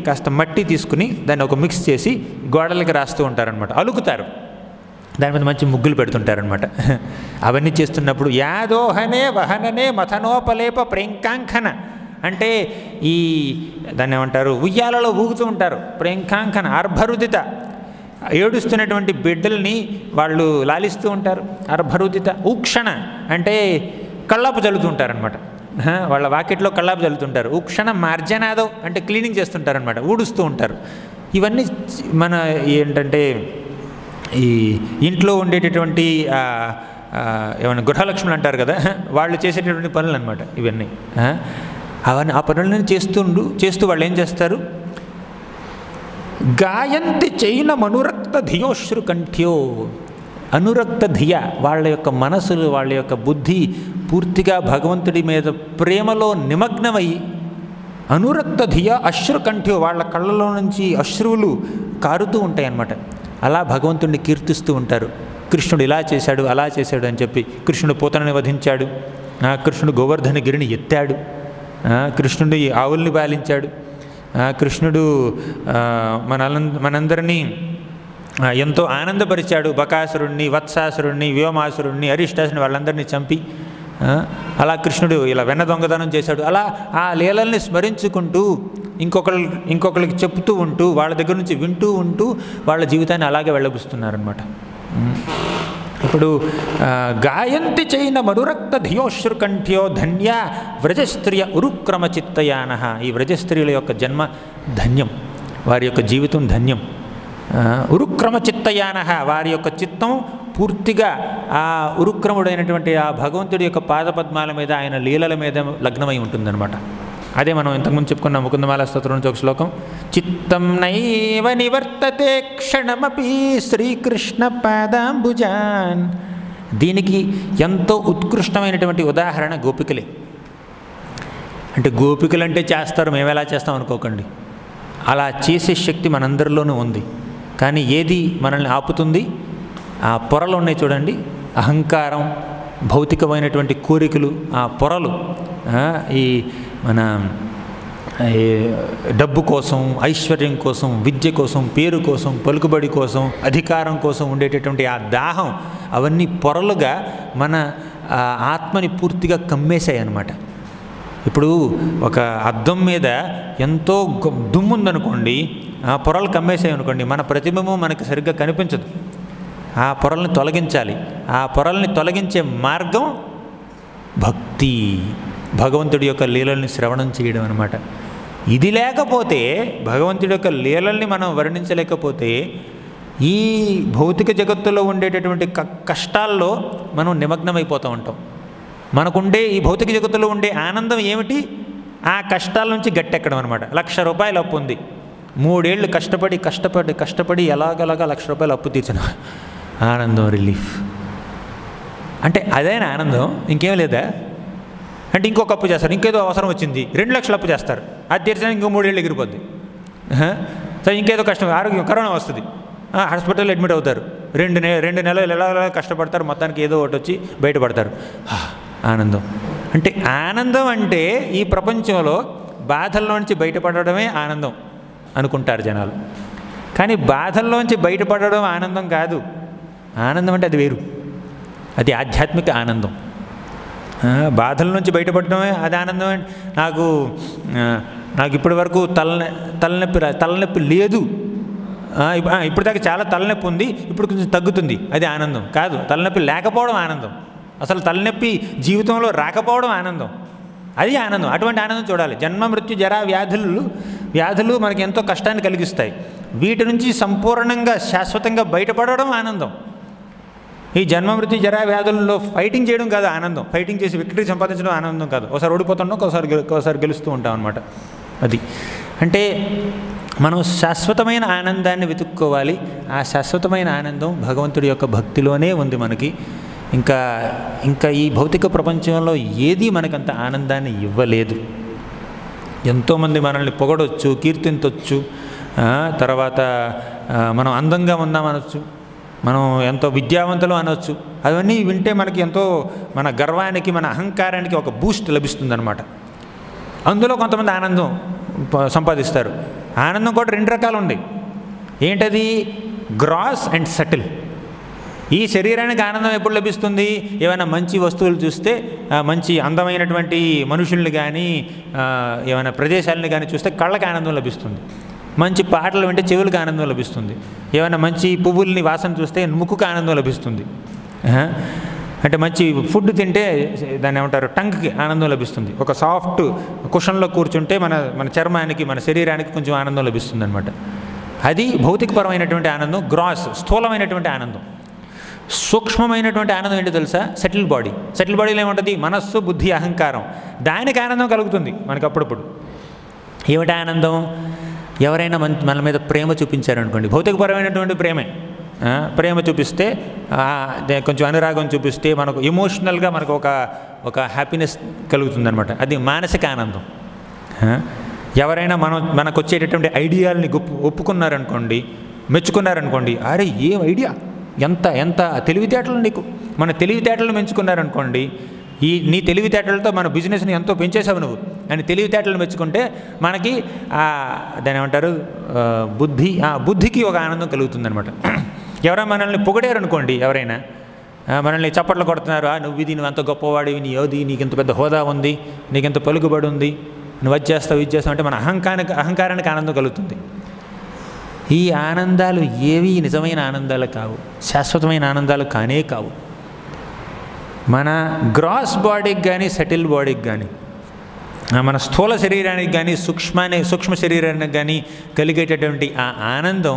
కాస్త మట్టి తీసుకుని దాన్ని ఒక మిక్స్ చేసి గోడలకి రాస్తూ ఉంటారనమాట, అలుకుతారు, దాని మీద మంచి ముగ్గులు పెడుతుంటారనమాట. అవన్నీ చేస్తున్నప్పుడు యాదోహనే వహననే మథనోపలేప ప్రేంకాంఖన అంటే ఈ దాన్ని ఏమంటారు, ఉయ్యాలలో ఊగుతూ ఉంటారు. ప్రేంకాంఖన అర్భరుదిత, ఏడుస్తున్నటువంటి బిడ్డల్ని వాళ్ళు లాలిస్తూ ఉంటారు. అర్భరుదిత. ఊక్షణ అంటే కళ్ళాపు చల్లుతూ ఉంటారనమాట, వాళ్ళ వాకిట్లో కళ్ళాపు చల్లుతుంటారు. ఊక్షణ మార్జనాదవ్ అంటే క్లీనింగ్ చేస్తుంటారనమాట, ఊడుస్తూ ఉంటారు. ఇవన్నీ మన ఏంటంటే ఈ ఇంట్లో ఉండేటటువంటి ఏమైనా గృహలక్ష్ములు అంటారు కదా, వాళ్ళు చేసేటటువంటి పనులు అనమాట ఇవన్నీ. ఆ పనులను చేస్తూ వాళ్ళు ఏం చేస్తారు, గాయంతి చైనమనురక్త ధియోశ్రుకంఠ్యో. అనురక్త ధియ, వాళ్ళ యొక్క మనసులు, వాళ్ళ యొక్క బుద్ధి పూర్తిగా భగవంతుడి మీద ప్రేమలో నిమగ్నమై, అనురక్త ధియ అశ్రుకంఠ్యో, వాళ్ళ కళ్ళలో నుంచి అశ్రువులు కారుతూ ఉంటాయి అన్నమాట. అలా భగవంతుడిని కీర్తిస్తూ ఉంటారు. కృష్ణుడు ఇలా చేశాడు, అలా చేశాడు అని చెప్పి. కృష్ణుడు పూతనని వధించాడు, కృష్ణుడు గోవర్ధన గిరిని ఎత్తాడు, కృష్ణుడు ఈ ఆవుల్ని పాలించాడు. కృష్ణుడు మనందరినీ ఎంతో ఆనందపరిచాడు. బకాసురుణ్ణి, వత్సాసురుణ్ణి, వ్యోమాసురుణ్ణి, అరిష్టాసుని వాళ్ళందరినీ చంపి అలా కృష్ణుడు ఇలా వెన్న దొంగతనం చేశాడు. అలా ఆ లీలల్ని స్మరించుకుంటూ ఇంకొకరికి చెప్తూ ఉంటూ వాళ్ళ దగ్గర నుంచి వింటూ ఉంటూ వాళ్ళ జీవితాన్ని అలాగే వెళ్ళబుస్తున్నారనమాట. ఇప్పుడు గాయంతి చైన మరురక్త ధియోశ్రుకంఠ్యో ధన్య వ్రజస్త్రియ ఉరుక్రమ చిత్తయాన. ఈ వ్రజస్త్రీల యొక్క జన్మ ధన్యం, వారి యొక్క జీవితం ధన్యం. ఉరుక్రమ చిత్తయాన, వారి యొక్క చిత్తం పూర్తిగా ఆ ఉరుక్రముడైనటువంటి ఆ భగవంతుడి యొక్క పాదపద్మాల మీద, ఆయన లీలల మీద లగ్నమై ఉంటుందన్నమాట. అదే మనం ఇంతకుముందు చెప్పుకున్న ముకుందమాల స్తోత్రం నుంచి ఒక శ్లోకం, చిత్తం నైవ నివర్తతే క్షణమపి శ్రీకృష్ణ పాదాంబుజాన్. దీనికి ఎంతో ఉత్కృష్టమైనటువంటి ఉదాహరణ గోపికలే. అంటే గోపికలు అంటే చేస్తారు, మేము ఎలా చేస్తాం అనుకోకండి. అలా చేసే శక్తి మనందరిలోనూ ఉంది. కానీ ఏది మనల్ని ఆపుతుంది? ఆ పొరలు ఉన్నాయి చూడండి, అహంకారం, భౌతికమైనటువంటి కోరికలు, ఆ పొరలు. ఈ మన డబ్బు కోసం, ఐశ్వర్యం కోసం, విద్య కోసం, పేరు కోసం, పలుకుబడి కోసం, అధికారం కోసం ఉండేటటువంటి ఆ దాహం, అవన్నీ పొరలుగా మన ఆత్మని పూర్తిగా కమ్మేశాయి అన్నమాట. ఇప్పుడు ఒక అద్దం మీద ఎంతో దుమ్ముందనుకోండి, ఆ పొరలు కమ్మేసాయి అనుకోండి, మన ప్రతిబింబం మనకి సరిగ్గా కనిపించదు. ఆ పొరల్ని తొలగించాలి. ఆ పొరల్ని తొలగించే మార్గం భక్తి, భగవంతుడి యొక్క లీలల్ని శ్రవణం చేయడం అన్నమాట. ఇది లేకపోతే, భగవంతుడి యొక్క లీలల్ని మనం వర్ణించలేకపోతే, ఈ భౌతిక జగత్తులో ఉండేటటువంటి కష్టాల్లో మనం నిమగ్నమైపోతూ ఉంటాం. మనకుండే ఈ భౌతిక జగత్తులో ఉండే ఆనందం ఏమిటి? ఆ కష్టాల నుంచి గట్టెక్కడం అనమాట. 1,00,000 రూపాయలు అప్పు ఉంది, 3 ఏళ్ళు కష్టపడి ఎలాగలాగా 1,00,000 రూపాయలు అప్పు తీర్చిన ఆనందం, రిలీఫ్. అంటే అదైనా ఆనందం ఇంకేం లేదా? అంటే ఇంకొక అప్పు చేస్తారు, ఇంకేదో అవసరం వచ్చింది, 2 లక్షలు అప్పు చేస్తారు, అది తీర్చడానికి ఇంకో 3 ఏళ్ళు ఎగిరిపోద్ది. సో ఇంకేదో కష్టం, ఆరోగ్యం, కరోనా వస్తుంది, హాస్పిటల్లో అడ్మిట్ అవుతారు, 2 నెలలు ఎలా కష్టపడతారు, మొత్తానికి ఏదో ఒకటి వచ్చి బయటపడతారు. ఆనందం అంటే, ఆనందం అంటే ఈ ప్రపంచంలో బాధల్లోంచి బయటపడడమే ఆనందం అనుకుంటారు జనాలు. కానీ బాధల్లోంచి బయటపడడం ఆనందం కాదు. ఆనందం అంటే అది వేరు, అది ఆధ్యాత్మిక ఆనందం. బాధల నుంచి బయటపడడమే అది ఆనందం. నాకు ఇప్పటి వరకు తలనొప్పి లేదు, ఇప్పుడు దాకా చాలా తలనొప్పి ఉంది, ఇప్పుడు కొంచెం తగ్గుతుంది, అది ఆనందం కాదు. తలనొప్పి లేకపోవడం ఆనందం, అసలు తలనొప్పి జీవితంలో రాకపోవడం ఆనందం, అది ఆనందం. అటువంటి ఆనందం చూడాలి. జన్మ మృత్యు జరా వ్యాధులు మనకి ఎంతో కష్టాన్ని కలిగిస్తాయి. వీటి నుంచి సంపూర్ణంగా శాశ్వతంగా బయటపడడం ఆనందం. ఈ జన్మ మృత్యు జరా వ్యాధుల్లో ఫైటింగ్ చేయడం కాదు ఆనందం, ఫైటింగ్ చేసి విక్టరీ సంపాదించడం ఆనందం కాదు. ఒకసారి ఓడిపోతున్నాం, ఒకసారి గెలుస్తూ ఉంటాం అనమాట. అది అంటే మనం శాశ్వతమైన ఆనందాన్ని వెతుక్కోవాలి. ఆ శాశ్వతమైన ఆనందం భగవంతుడి యొక్క భక్తిలోనే ఉంది మనకి. ఇంకా ఈ భౌతిక ప్రపంచంలో ఏది మనకంత ఆనందాన్ని ఇవ్వలేదు. ఎంతోమంది మనల్ని పొగడొచ్చు, కీర్తించవచ్చు, తర్వాత మనం అందంగా ఉన్నామనొచ్చు, మనం ఎంతో విద్యావంతులు అనొచ్చు. అవన్నీ వింటే మనకి ఎంతో, మన గర్వానికి, మన అహంకారానికి ఒక బూస్ట్ లభిస్తుందన్నమాట. అందులో కొంతమంది ఆనందం సంపాదిస్తారు. ఆనందం కూడా 2 రకాలు ఉంది. ఏంటది? Gross and subtle. ఈ శరీరానికి ఆనందం ఎప్పుడు లభిస్తుంది? ఏమైనా మంచి వస్తువులు చూస్తే, మంచి అందమైనటువంటి మనుషుల్ని కానీ, ఏమైనా ప్రదేశాలను కానీ చూస్తే కళ్ళకి ఆనందం లభిస్తుంది. మంచి పాటలు వింటే చెవులకు ఆనందం లభిస్తుంది. ఏమైనా మంచి పువ్వుల్ని వాసన చూస్తే ముక్కుకు ఆనందం లభిస్తుంది. అంటే మంచి ఫుడ్ తింటే దాన్ని ఏమంటారు, టంగ్కి ఆనందం లభిస్తుంది. ఒక సాఫ్ట్ కుషన్లో కూర్చుంటే మన చర్మానికి, మన శరీరానికి కొంచెం ఆనందం లభిస్తుంది అనమాట. అది భౌతికపరమైనటువంటి ఆనందం, గ్రాస్, స్థూలమైనటువంటి ఆనందం. సూక్ష్మమైనటువంటి ఆనందం ఏంటో తెలుసా? Settle body. సెటిల్ బాడీలో ఏముంటుంది? మనస్సు, బుద్ధి, అహంకారం. దానికి ఆనందం కలుగుతుంది మనకు అప్పుడప్పుడు. ఏమిటి ఆనందం? ఎవరైనా మన మీద ప్రేమ చూపించారనుకోండి, భౌతికపరమైనటువంటి ప్రేమ చూపిస్తే, కొంచెం అనురాగం చూపిస్తే మనకు ఎమోషనల్గా మనకు ఒక హ్యాపీనెస్ కలుగుతుందనమాట. అది మానసిక ఆనందం. ఎవరైనా మనకు వచ్చేటటువంటి ఐడియాలని ఒప్పుకున్నారనుకోండి, మెచ్చుకున్నారనుకోండి, అరే ఏం ఐడియా, ఎంత తెలివితేటలు నీకు, మన తెలివితేటలను మెచ్చుకున్నారనుకోండి, నీ తెలివితేటలతో మన బిజినెస్ని ఎంతో పెంచేసావు నువ్వు, అని తెలివితేటలు మెచ్చుకుంటే మనకి దాని ఏమంటారు బుద్ధికి ఒక ఆనందం కలుగుతుందనమాట. ఎవరైనా మనల్ని పొగిడారు అనుకోండి, ఎవరైనా మనల్ని చప్పట్లు కొడుతున్నారు, నువ్వు అంత గొప్పవాడివి, నీ యోధి, నీకు ఇంత పెద్ద హోదా ఉంది, నీకు ఇంత పలుకుబడి ఉంది, నువ్వు అది చేస్తావు ఇది చేస్తావు అంటే మన అహంకారానికి ఆనందం కలుగుతుంది. ఈ ఆనందాలు ఏవి నిజమైన ఆనందాలు కావు, శాశ్వతమైన ఆనందాలు కానే కావు. మన గ్రాస్ బాడీకి కానీ సటిల్ బాడీకి కానీ, మన స్థూల శరీరానికి కానీ సూక్ష్మ శరీరానికి కానీ కలిగేటటువంటి ఆ ఆనందం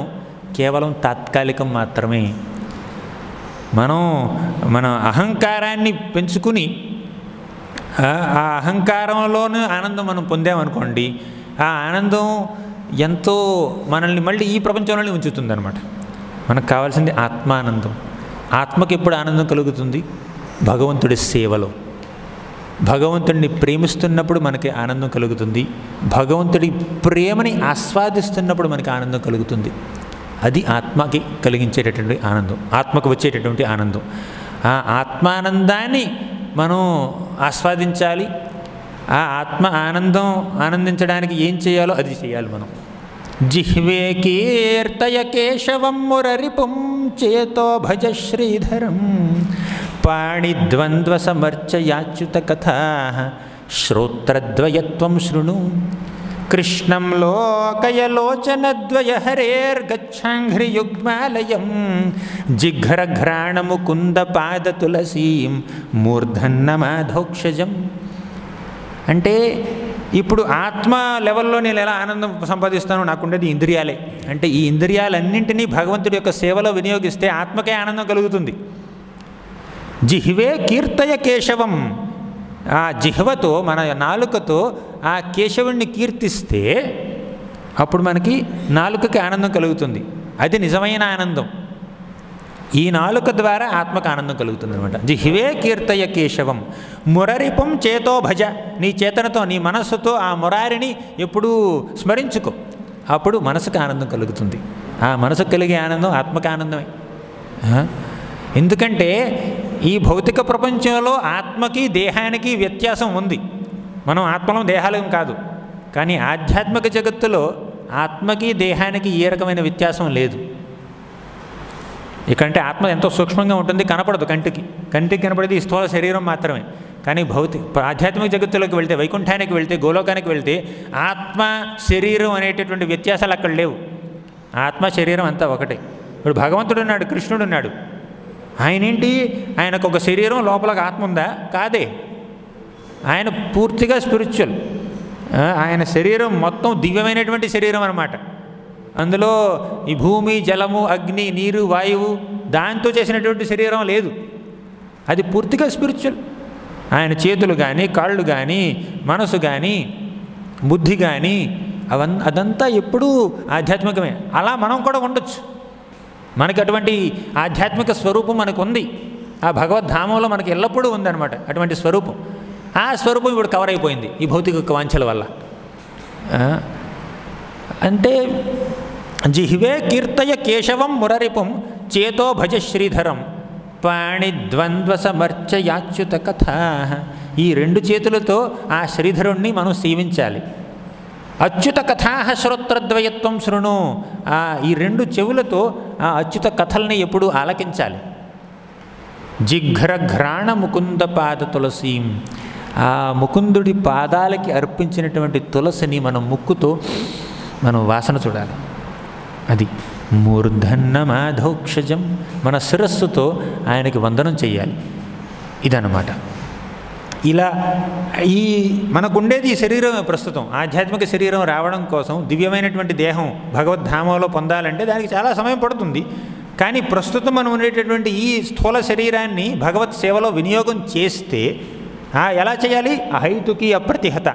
కేవలం తాత్కాలికం మాత్రమే. మన అహంకారాన్ని పెంచుకుని ఆ అహంకారంలోనూ ఆనందం మనం పొందామనుకోండి, ఆ ఆనందం ఎంతో మనల్ని మళ్ళీ ఈ ప్రపంచంలోనే ఉంచుతుందన్నమాట. మనకు కావాల్సింది ఆత్మానందం. ఆత్మకి ఎప్పుడు ఆనందం కలుగుతుంది? భగవంతుడి సేవలో. భగవంతుడిని ప్రేమిస్తున్నప్పుడు మనకి ఆనందం కలుగుతుంది, భగవంతుడి ప్రేమని ఆస్వాదిస్తున్నప్పుడు మనకి ఆనందం కలుగుతుంది. అది ఆత్మకి కలిగించేటటువంటి ఆనందం, ఆత్మకు వచ్చేటటువంటి ఆనందం. ఆ ఆత్మానందాన్ని మనం ఆస్వాదించాలి. ఆ ఆత్మ ఆనందించడానికి ఏం చేయాలో అది చేయాలి మనం. జిహ్వే కీర్తయ కేశవం మురరిపుం చేతో భజ శ్రీధరం పాణిద్వంద్వ సమర్చయాచ్యుత కథా శ్రోత్రద్వయత్వం శృణు కృష్ణం లోకయలోచనద్వయ హరేర్గచ్ఛాంఘ్రియుగ్మాలయం జిఘ్రఘ్రాణముకుంద పాద తులసీం మూర్ధన్నమాధోక్షజం. అంటే ఇప్పుడు ఆత్మ లెవెల్లో నేను ఎలా ఆనందం సంపాదిస్తానో నాకుండేది ఇంద్రియాలే. అంటే ఈ ఇంద్రియాలన్నింటినీ భగవంతుడి యొక్క సేవలో వినియోగిస్తే ఆత్మకే ఆనందం కలుగుతుంది. జిహ్వే కీర్తయ కేశవం, ఆ జిహ్వతో మన నాలుకతో ఆ కేశవుణ్ణి కీర్తిస్తే అప్పుడు మనకి నాలుకకి ఆనందం కలుగుతుంది. అది నిజమైన ఆనందం. ఈ నాలుక ద్వారా ఆత్మకు ఆనందం కలుగుతుంది అనమాట. జిహ్వే కీర్తయ కేశవం మురరిపం చేతో భజ, నీ చేతనతో నీ మనస్సుతో ఆ మురారిని ఎప్పుడూ స్మరించుకో, అప్పుడు మనసుకు ఆనందం కలుగుతుంది. ఆ మనసుకు కలిగే ఆనందం ఆత్మకు ఆనందమే. ఎందుకంటే ఈ భౌతిక ప్రపంచంలో ఆత్మకి దేహానికి వ్యత్యాసం ఉంది. మనం ఆత్మలో దేహాలం కాదు, కానీ ఆధ్యాత్మిక జగత్తులో ఆత్మకి దేహానికి ఏ రకమైన వ్యత్యాసం లేదు. ఇకంటే ఆత్మ ఎంతో సూక్ష్మంగా ఉంటుంది, కనపడదు కంటికి కనపడేది ఈ స్థూల శరీరం మాత్రమే. కానీ ఆధ్యాత్మిక జగత్తులోకి వెళ్తే, వైకుంఠానికి వెళ్తే, గోలోకానికి వెళ్తే ఆత్మ శరీరం అనేటటువంటి వ్యత్యాసాలు అక్కడ లేవు. ఆత్మ శరీరం అంతా ఒకటే. ఇప్పుడు భగవంతుడు ఉన్నాడు, కృష్ణుడు ఉన్నాడు. ఆయనేంటి, ఆయనకు ఒక శరీరం లోపల ఆత్మ ఉందా? కాదే. ఆయన పూర్తిగా స్పిరిచువల్. ఆయన శరీరం మొత్తం దివ్యమైనటువంటి శరీరం అన్నమాట. అందులో ఈ భూమి, జలము, అగ్ని, నీరు, వాయువు దాంతో చేసినటువంటి శరీరం లేదు. అది పూర్తిగా స్పిరిచువల్. ఆయన చేతులు కానీ, కాళ్ళు కానీ, మనసు కానీ, బుద్ధి కానీ అదంతా ఎప్పుడూ ఆధ్యాత్మికమే. అలా మనం కూడా ఉండొచ్చు. మనకి అటువంటి ఆధ్యాత్మిక స్వరూపం మనకు ఉంది. ఆ భగవద్ధామంలో మనకి ఎల్లప్పుడూ ఉందన్నమాట అటువంటి స్వరూపం. ఆ స్వరూపం ఇప్పుడు కవర్ అయిపోయింది ఈ భౌతిక వాంఛల వల్ల. అంటే జిహ్వే కీర్తయ కేశవం మురరిపుం చేతో భజ శ్రీధరం పాణిద్వంద్వ సమర్చయాచ్యుత కథా. ఈ రెండు చేతులతో ఆ శ్రీధరుణ్ణి మనం సేవించాలి. అచ్యుత కథా శ్రోత్రద్వయత్వం శృణు. ఈ రెండు చెవులతో ఆ అచ్యుత కథల్ని ఎప్పుడూ ఆలకించాలి. జిఘ్రఘ్రాణ ముకుంద పాద తులసీం. ఆ ముకుందుడి పాదాలకి అర్పించినటువంటి తులసిని మనం ముక్కుతో మనం వాసన చూడాలి. అది మూర్ధన్నమాధోక్షజం. మన శిరస్సుతో ఆయనకి వందనం చెయ్యాలి. ఇదన్నమాట. ఇలా మనకుండేది ఈ శరీరమే ప్రస్తుతం. ఆధ్యాత్మిక శరీరం రావడం కోసం, దివ్యమైనటువంటి దేహం భగవద్ధామంలో పొందాలంటే దానికి చాలా సమయం పడుతుంది. కానీ ప్రస్తుతం మనం ఉండేటటువంటి ఈ స్థూల శరీరాన్ని భగవత్ సేవలో వినియోగం చేస్తే ఎలా చేయాలి? అహైతుకి అప్రతిహత,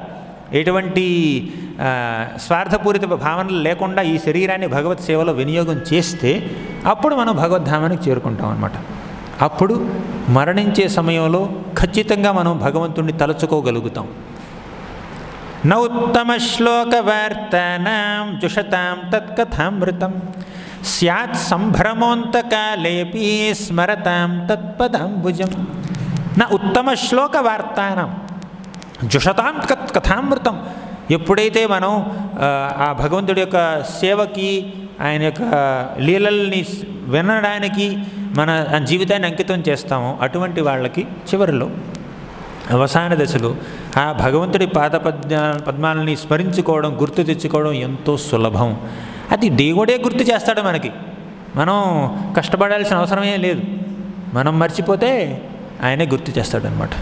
ఎటువంటి స్వార్థపూరిత భావనలు లేకుండా ఈ శరీరాన్ని భగవత్ సేవలో వినియోగం చేస్తే అప్పుడు మనం భగవద్ధామానికి చేరుకుంటాం అన్నమాట. అప్పుడు మరణించే సమయంలో ఖచ్చితంగా మనం భగవంతుణ్ణి తలుచుకోగలుగుతాం. నౌత్తమ శ్లోక వార్తానాం జుషతాం తత్కథామృతం స్యాత్ సంభ్రమోంతకాలేపి స్మరతాం తత్పదాంబుజం. నా ఉత్తమ శ్లోక వార్తానం. జుషతాం కథామృతం. ఎప్పుడైతే మనం ఆ భగవంతుడి యొక్క సేవకి, ఆయన యొక్క లీలల్ని వినడానికి మన జీవితాన్ని అంకితం చేస్తామో అటువంటి వాళ్ళకి చివరిలో అవసాన దశలో ఆ భగవంతుడి పద్మాలని స్మరించుకోవడం, గుర్తు తెచ్చుకోవడం ఎంతో సులభం. అది దేవుడే గుర్తు చేస్తాడు మనకి. మనం కష్టపడాల్సిన అవసరమే లేదు. మనం మర్చిపోతే ఆయనే గుర్తు చేస్తాడనమాట.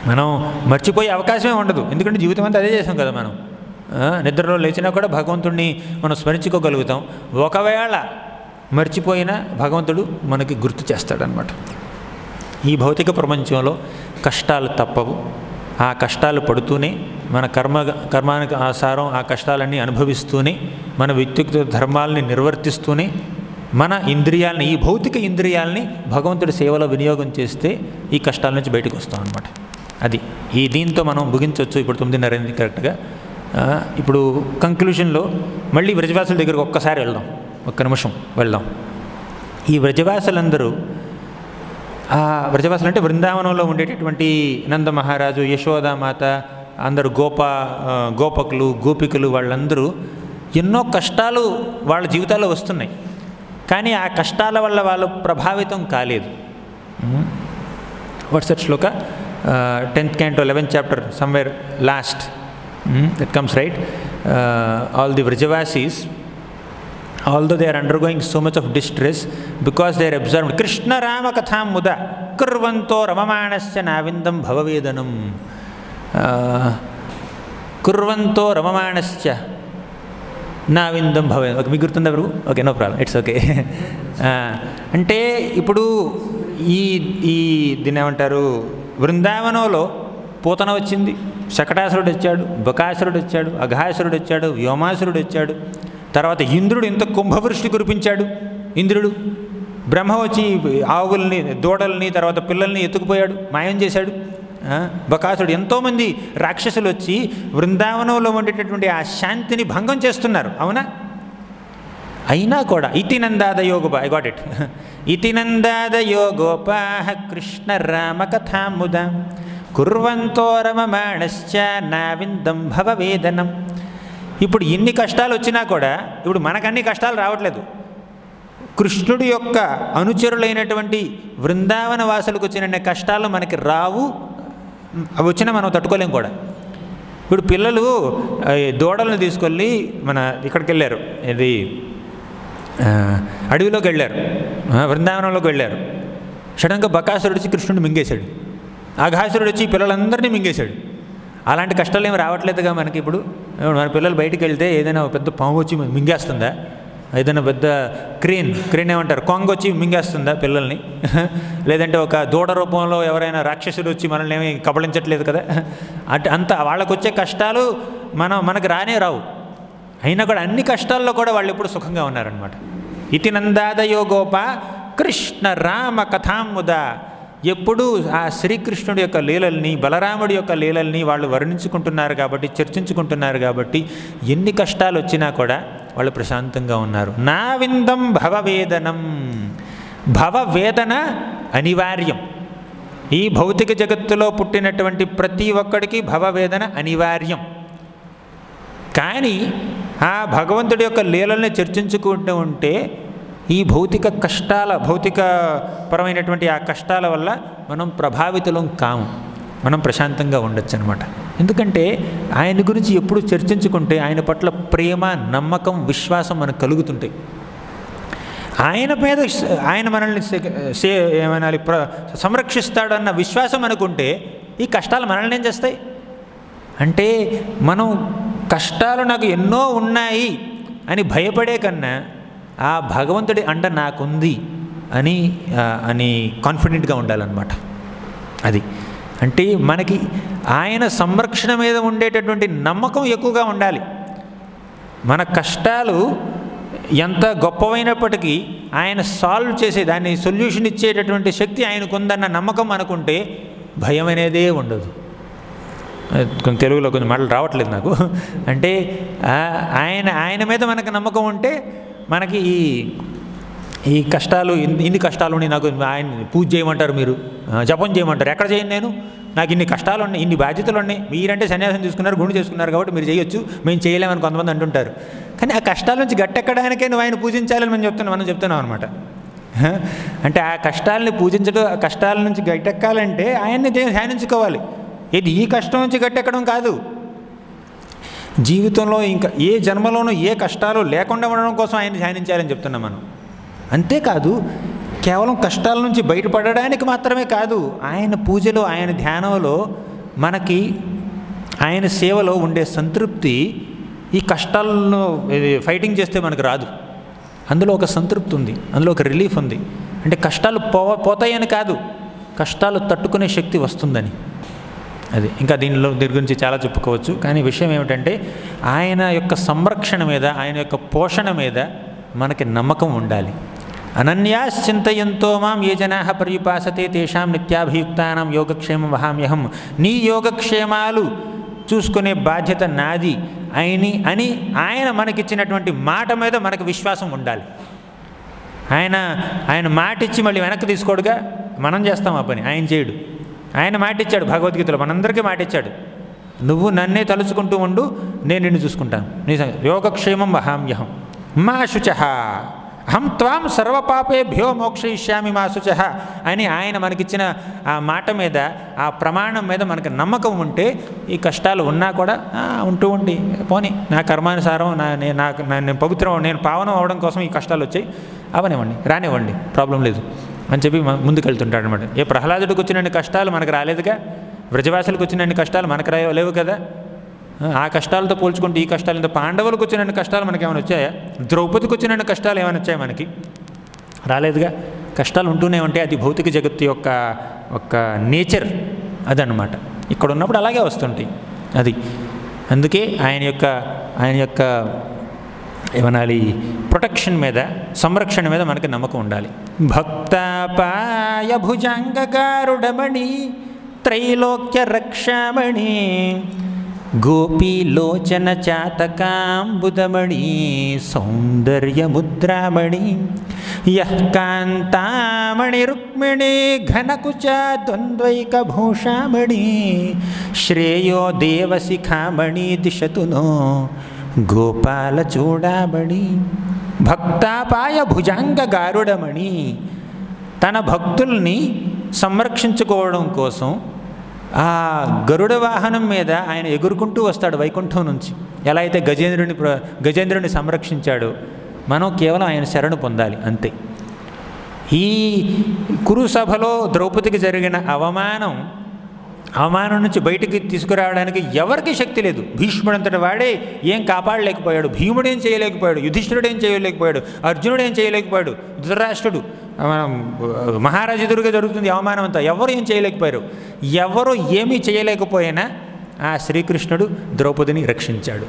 మనం మర్చిపోయే అవకాశమే ఉండదు. ఎందుకంటే జీవితం అంతా అదే చేసాం కదా. మనం నిద్రలో లేచినా కూడా భగవంతుడిని మనం స్మరించుకోగలుగుతాం. ఒకవేళ మర్చిపోయినా భగవంతుడు మనకి గుర్తు చేస్తాడనమాట. ఈ భౌతిక ప్రపంచంలో కష్టాలు తప్పవు. ఆ కష్టాలు పడుతూనే మన కర్మానికి ఆసారం ఆ కష్టాలన్నీ అనుభవిస్తూనే మన వ్యక్తిగత ధర్మాలని నిర్వర్తిస్తూనే మన ఇంద్రియాలని, ఈ భౌతిక ఇంద్రియాలని భగవంతుడి సేవలో వినియోగం చేస్తే ఈ కష్టాల నుంచి బయటకు వస్తాం అనమాట. అది ఈ దీంతో మనం ముగించవచ్చు. ఇప్పుడు 9:30 కరెక్ట్గా. ఇప్పుడు కంక్లూషన్లో మళ్ళీ వ్రజవాసుల దగ్గరకు ఒక్కసారి వెళ్దాం, ఒక్క నిమిషం వెళ్దాం. ఈ వ్రజవాసులందరూ, ఆ వ్రజవాసులు అంటే బృందావనంలో ఉండేటటువంటి నంద మహారాజు, యశోదామాత, అందరూ గోపకులు, గోపికలు, వాళ్ళందరూ ఎన్నో కష్టాలు వాళ్ళ జీవితాల్లో వస్తున్నాయి. కానీ ఆ కష్టాల వల్ల వాళ్ళు ప్రభావితం కాలేదు. What's that Shloka? 10th canto 11th chapter somewhere last that comes, right? All the Vrajavasis, although they are undergoing so much of distress, because they are observed Krishna Rama katham muda kurvanto ramamanasya navindam bhavavedanam. Kurvanto ramamanasya navindam bhavavedanam. Okay, మీకు గుర్తుందా bro? Okay, no problem, it's okay. అంటే ఇప్పుడు ఈ దీన్ని ఏమంటారు, బృందావనంలో పూతన వచ్చింది, శకటాసురుడు వచ్చాడు, బకాసురుడు వచ్చాడు, అఘాసురుడు వచ్చాడు, వ్యోమాసురుడు వచ్చాడు, తర్వాత ఇంద్రుడు ఇంత కుంభవృష్టి కురిపించాడు. ఇంద్రుడు బ్రహ్మ వచ్చి ఆవుల్ని, దూడల్ని, తర్వాత పిల్లల్ని ఎత్తుకుపోయాడు, మాయం చేశాడు. బకాసురుడు, ఎంతోమంది రాక్షసులు వచ్చి బృందావనంలో ఉండేటటువంటి ఆ శాంతిని భంగం చేస్తున్నారు. అవునా? అయినా కూడా ఇతి నందాదయో గోప, ఐ గాట్ ఇట్, ఇతి నందాదయో గోపాః కృష్ణ రామ కథాముద కుర్వంతో రమమాణశ్చ నావిందం భవవేదనం. ఇప్పుడు ఇన్ని కష్టాలు వచ్చినా కూడా ఇప్పుడు మనకన్ని కష్టాలు రావట్లేదు. కృష్ణుడి యొక్క అనుచరులైనటువంటి బృందావన వాసులకు వచ్చిన కష్టాలు మనకి రావు. అవి వచ్చినా మనం తట్టుకోలేం కూడా. ఇప్పుడు పిల్లలు దూడలను తీసుకెళ్ళి మన ఇక్కడికి వెళ్ళారు, ఇది అడవిలోకి వెళ్ళారు, బృందావనంలోకి వెళ్ళారు. సడన్గా బకాసురుడు వచ్చి కృష్ణుడిని మింగేశాడు, అఘాసురుడు వచ్చి పిల్లలందరినీ మింగేశాడు. అలాంటి కష్టాలు ఏమి రావట్లేదుగా మనకి. ఇప్పుడు మన పిల్లలు బయటికి వెళ్తే ఏదైనా పెద్ద పాము వచ్చి మింగేస్తుందా? ఏదైనా పెద్ద క్రేన్ ఏమంటారు, కొంగ వచ్చి మింగేస్తుందా పిల్లల్ని? లేదంటే ఒక దూడ రూపంలో ఎవరైనా రాక్షసుడు వచ్చి మనల్ని ఏమి కబళించట్లేదు కదా. అంత వాళ్ళకు వచ్చే కష్టాలు మనకు రానే రావు. అయినా కూడా అన్ని కష్టాల్లో కూడా వాళ్ళు ఎప్పుడు సుఖంగా ఉన్నారనమాట. ఇతి నందాదయో గోప కృష్ణ రామ కథాముద. ఎప్పుడూ ఆ శ్రీకృష్ణుడి యొక్క లీలల్ని, బలరాముడి యొక్క లీలల్ని వాళ్ళు వర్ణించుకుంటున్నారు కాబట్టి, చర్చించుకుంటున్నారు కాబట్టి ఎన్ని కష్టాలు వచ్చినా కూడా వాళ్ళు ప్రశాంతంగా ఉన్నారు. నా విందం భవవేదనం. భవవేదన అనివార్యం. ఈ భౌతిక జగత్తులో పుట్టినటువంటి ప్రతి ఒక్కడికి భవవేదన అనివార్యం. కానీ ఆ భగవంతుడి యొక్క లీలల్ని చర్చించుకుంటూ ఉంటే ఈ భౌతిక కష్టాల, భౌతిక పరమైనటువంటి ఆ కష్టాల వల్ల మనం ప్రభావితులం కాము. మనం ప్రశాంతంగా ఉండొచ్చు అనమాట. ఎందుకంటే ఆయన గురించి ఎప్పుడు చర్చించుకుంటే ఆయన పట్ల ప్రేమ, నమ్మకం, విశ్వాసం మనకు కలుగుతుంటాయి. ఆయన మీద ఆయన మనల్ని ఏమనాలి, సంరక్షిస్తాడన్న విశ్వాసం అనుకుంటే ఈ కష్టాలు మనల్ని ఏం చేస్తాయి అంటే, మనం కష్టాలు నాకు ఎన్నో ఉన్నాయి అని భయపడే కన్నా ఆ భగవంతుడి అండ నాకుంది అని కాన్ఫిడెంట్గా ఉండాలన్నమాట. అది అంటే మనకి ఆయన సంరక్షణ మీద ఉండేటటువంటి నమ్మకం ఎక్కువగా ఉండాలి. మన కష్టాలు ఎంత గొప్పవైనప్పటికీ ఆయన సాల్వ్ చేసే, దాన్ని సొల్యూషన్ ఇచ్చేటటువంటి శక్తి ఆయనకు ఉందన్న నమ్మకం అనుకుంటే భయం అనేదే ఉండదు. కొంచెం తెలుగులో కొంచెం మాటలు రావట్లేదు నాకు. అంటే ఆయన మీద మనకు నమ్మకం ఉంటే మనకి ఈ కష్టాలు, ఇన్ని కష్టాలు నాకు ఆయన పూజ చేయమంటారు, మీరు జపం చేయమంటారు, ఎక్కడ చేయను నేను, నాకు ఇన్ని కష్టాలు ఉన్నాయి, ఇన్ని బాధ్యతలు ఉన్నాయి, మీరంటే సన్యాసం తీసుకున్నారు, గుండు చేసుకున్నారు కాబట్టి మీరు చేయొచ్చు, మేము చేయలేమని కొంతమంది అంటుంటారు. కానీ ఆ కష్టాల నుంచి గట్టెక్కడానికే నువ్వు ఆయన పూజించాలని మనం చెప్తున్నాం అనమాట. అంటే ఆ కష్టాలని పూజించడం, ఆ కష్టాల నుంచి గట్టెక్కాలంటే ఆయన్ని ధ్యానించుకోవాలి. ఇది ఈ కష్టం నుంచి గట్టెక్కడం కాదు. జీవితంలో ఇంకా ఏ జన్మలోనూ ఏ కష్టాలు లేకుండా ఉండడం కోసం ఆయన ధ్యానించాలని చెప్తున్నాం మనం. అంతేకాదు కేవలం కష్టాల నుంచి బయటపడడానికి మాత్రమే కాదు, ఆయన పూజలో, ఆయన ధ్యానంలో మనకి ఆయన సేవలో ఉండే సంతృప్తి ఈ కష్టాలను ఫైటింగ్ చేస్తే మనకు రాదు. అందులో ఒక సంతృప్తి ఉంది, అందులో ఒక రిలీఫ్ ఉంది. అంటే కష్టాలు పోతాయని కాదు, కష్టాలు తట్టుకునే శక్తి వస్తుందని. అది ఇంకా దీని గురించి చాలా చెప్పుకోవచ్చు. కానీ విషయం ఏమిటంటే ఆయన యొక్క సంరక్షణ మీద, ఆయన యొక్క పోషణ మీద మనకి నమ్మకం ఉండాలి. అనన్యాశ్చింతయంతో మాం ఏ జనాః పర్యుపాసతే తేషాం నిత్యాభియుక్తానాం యోగక్షేమం వహామ్యహం. నీ యోగక్షేమాలు చూసుకునే బాధ్యత నాది అని ఆయన మనకిచ్చినటువంటి మాట మీద మనకు విశ్వాసం ఉండాలి. ఆయన మాట ఇచ్చి మళ్ళీ వెనక్కి తీసుకోడుగా, మనం చేస్తాం ఆ పని, ఆయన చేయడు. ఆయన మాట ఇచ్చాడు భగవద్గీతలో, మనందరికీ మాట ఇచ్చాడు, నువ్వు నన్నే తలుచుకుంటూ ఉండు, నేను నిన్ను చూసుకుంటాను. యోగక్షేమం వహామ్యహం మా శుచః అహం త్వాం సర్వపాపేభ్యో మోక్షయిష్యామి మా శుచః అని ఆయన మనకిచ్చిన ఆ మాట మీద, ఆ ప్రమాణం మీద మనకు నమ్మకం ఉంటే ఈ కష్టాలు ఉన్నా కూడా ఉంటూ ఉండి పోనీ, నా కర్మానుసారం నేను పవిత్రం, నేను పావనం అవడం కోసం ఈ కష్టాలు వచ్చాయి, అవనివ్వండి, రానివ్వండి, ప్రాబ్లం లేదు అని చెప్పి ముందుకెళ్తుంటాడు అనమాట. ఏ ప్రహ్లాదుడికి వచ్చినన్ని కష్టాలు మనకు రాలేదుగా, వ్రజవాసులకు వచ్చినన్ని కష్టాలు మనకు లేవు కదా. ఆ కష్టాలతో పోల్చుకుంటే ఈ కష్టాలు, ఇంత పాండవులకు వచ్చినన్ని కష్టాలు మనకి ఏమైనా వచ్చాయా? ద్రౌపదికి వచ్చినన్ని కష్టాలు ఏమైనా వచ్చాయి? మనకి రాలేదుగా. కష్టాలు ఉంటూనే ఉంటాయి, అది భౌతిక జగత్తు యొక్క నేచర్ అదనమాట. ఇక్కడ ఉన్నప్పుడు అలాగే వస్తుంటాయి. అది అందుకే ఆయన యొక్క ఏమనాలి, ప్రొటెక్షన్ మీద, సంరక్షణ మీద మనకి నమ్మకం ఉండాలి. భక్తాపాయ భుజంగకారుడమణి త్రైలోక్య రక్షామణి గోపీలోచన చాతకాంబుదమణి సౌందర్యముద్రామణి యః కాంతామణి రుక్మిణి ఘనకుచ ద్వంద్వైకభూషామణి శ్రేయో దేవశిఖామణి దిశతు నో గోపాలచూడామణి. భక్తాపాయ భుజంగ గారుడమణి, తన భక్తుల్ని సంరక్షించుకోవడం కోసం ఆ గరుడ వాహనం మీద ఆయన ఎగురుకుంటూ వస్తాడు వైకుంఠం నుంచి. ఎలా అయితే గజేంద్రుని సంరక్షించాడో మనం కేవలం ఆయన శరణు పొందాలి అంతే. ఈ కురు సభలో ద్రౌపదికి జరిగిన అవమానం నుంచి బయటికి తీసుకురావడానికి ఎవరికి శక్తి లేదు. భీష్ముడంతటి వాడే ఏం కాపాడలేకపోయాడు, భీముడు ఏం చేయలేకపోయాడు, యుధిష్ఠిరుడు ఏం చేయలేకపోయాడు, అర్జునుడు ఏం చేయలేకపోయాడు, ధృతరాష్ట్రుడు, మహారాజు ఎదురుగా జరుగుతుంది అవమానం అంతా, ఎవరు ఏం చేయలేకపోయారు. ఎవరు ఏమీ చేయలేకపోయినా ఆ శ్రీకృష్ణుడు ద్రౌపదిని రక్షించాడు.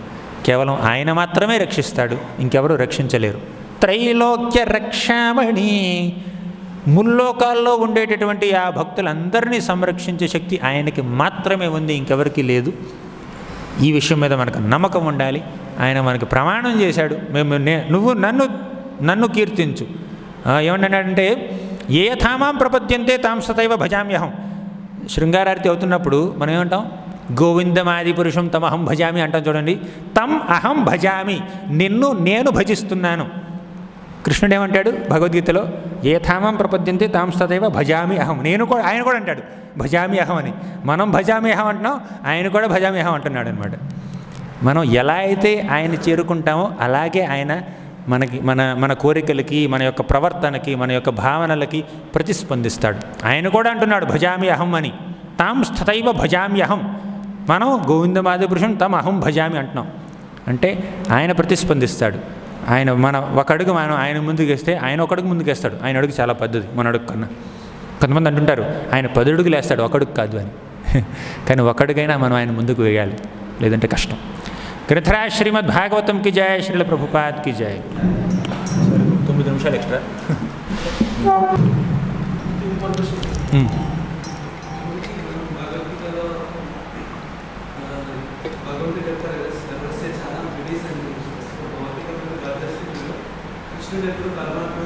కేవలం ఆయన మాత్రమే రక్షిస్తాడు, ఇంకెవరు రక్షించలేరు. త్రైలోక్య రక్షామణి, ముల్లోకాల్లో ఉండేటటువంటి ఆ భక్తులందరినీ సంరక్షించే శక్తి ఆయనకి మాత్రమే ఉంది, ఇంకెవరికి లేదు. ఈ విషయం మీద మనకు నమ్మకం ఉండాలి. ఆయన మనకు ప్రమాణం చేశాడు, నువ్వు నన్ను కీర్తించు. ఏమన్నాడంటే ఏ యథామాం ప్రపద్యంతే తాం సతైవ భజామ్యహం. శృంగారారతి అవుతున్నప్పుడు మనం ఏమంటాం? గోవిందమాది పురుషం తమహం భజామి అంటాం చూడండి. తం అహం భజామి, నిన్ను నేను భజిస్తున్నాను. కృష్ణుడు ఏమంటాడు భగవద్గీతలో? ఏ థామం ప్రపద్యంతే తాం సతైవ భజామి అహం. ఆయన కూడా అంటాడు భజామి అహం అని. మనం భజామి అహం అంటున్నాం, ఆయన కూడా భజామి అహం అంటున్నాడు అనమాట. మనం ఎలా అయితే ఆయన చేరుకుంటామో అలాగే ఆయన మన కోరికలకి, మన యొక్క ప్రవర్తనకి, మన యొక్క భావనలకి ప్రతిస్పందిస్తాడు. ఆయన కూడా అంటున్నాడు భజామి అహం అని. తాం స్థతైవ భజామి అహం. మనం గోవిందమాది పురుషం తమ అహం భజామి అంటున్నాం అంటే ఆయన ప్రతిస్పందిస్తాడు. ఆయన ఒక మనం ఆయన ముందుకు వేస్తే ఆయన ఒక అడుగు ముందుకు వేస్తాడు. ఆయన అడుగు చాలా పెద్దది మన అడుగు కన్నా. కొంతమంది అంటుంటారు ఆయన 10 అడుగులు వేస్తాడు, ఒక అడుగు కాదు అని. కానీ ఒక అడుగైనా మనం ఆయన ముందుకు వేయాలి, లేదంటే కష్టం. గ్రంథరాజ్ శ్రీమద్ భాగవతం కి జయ, శ్రీల ప్రభుపాద్ కి జయ. 9 నిమిషాలు ఎక్స్ట్రా. ఎప్పుడు పరమాత్మ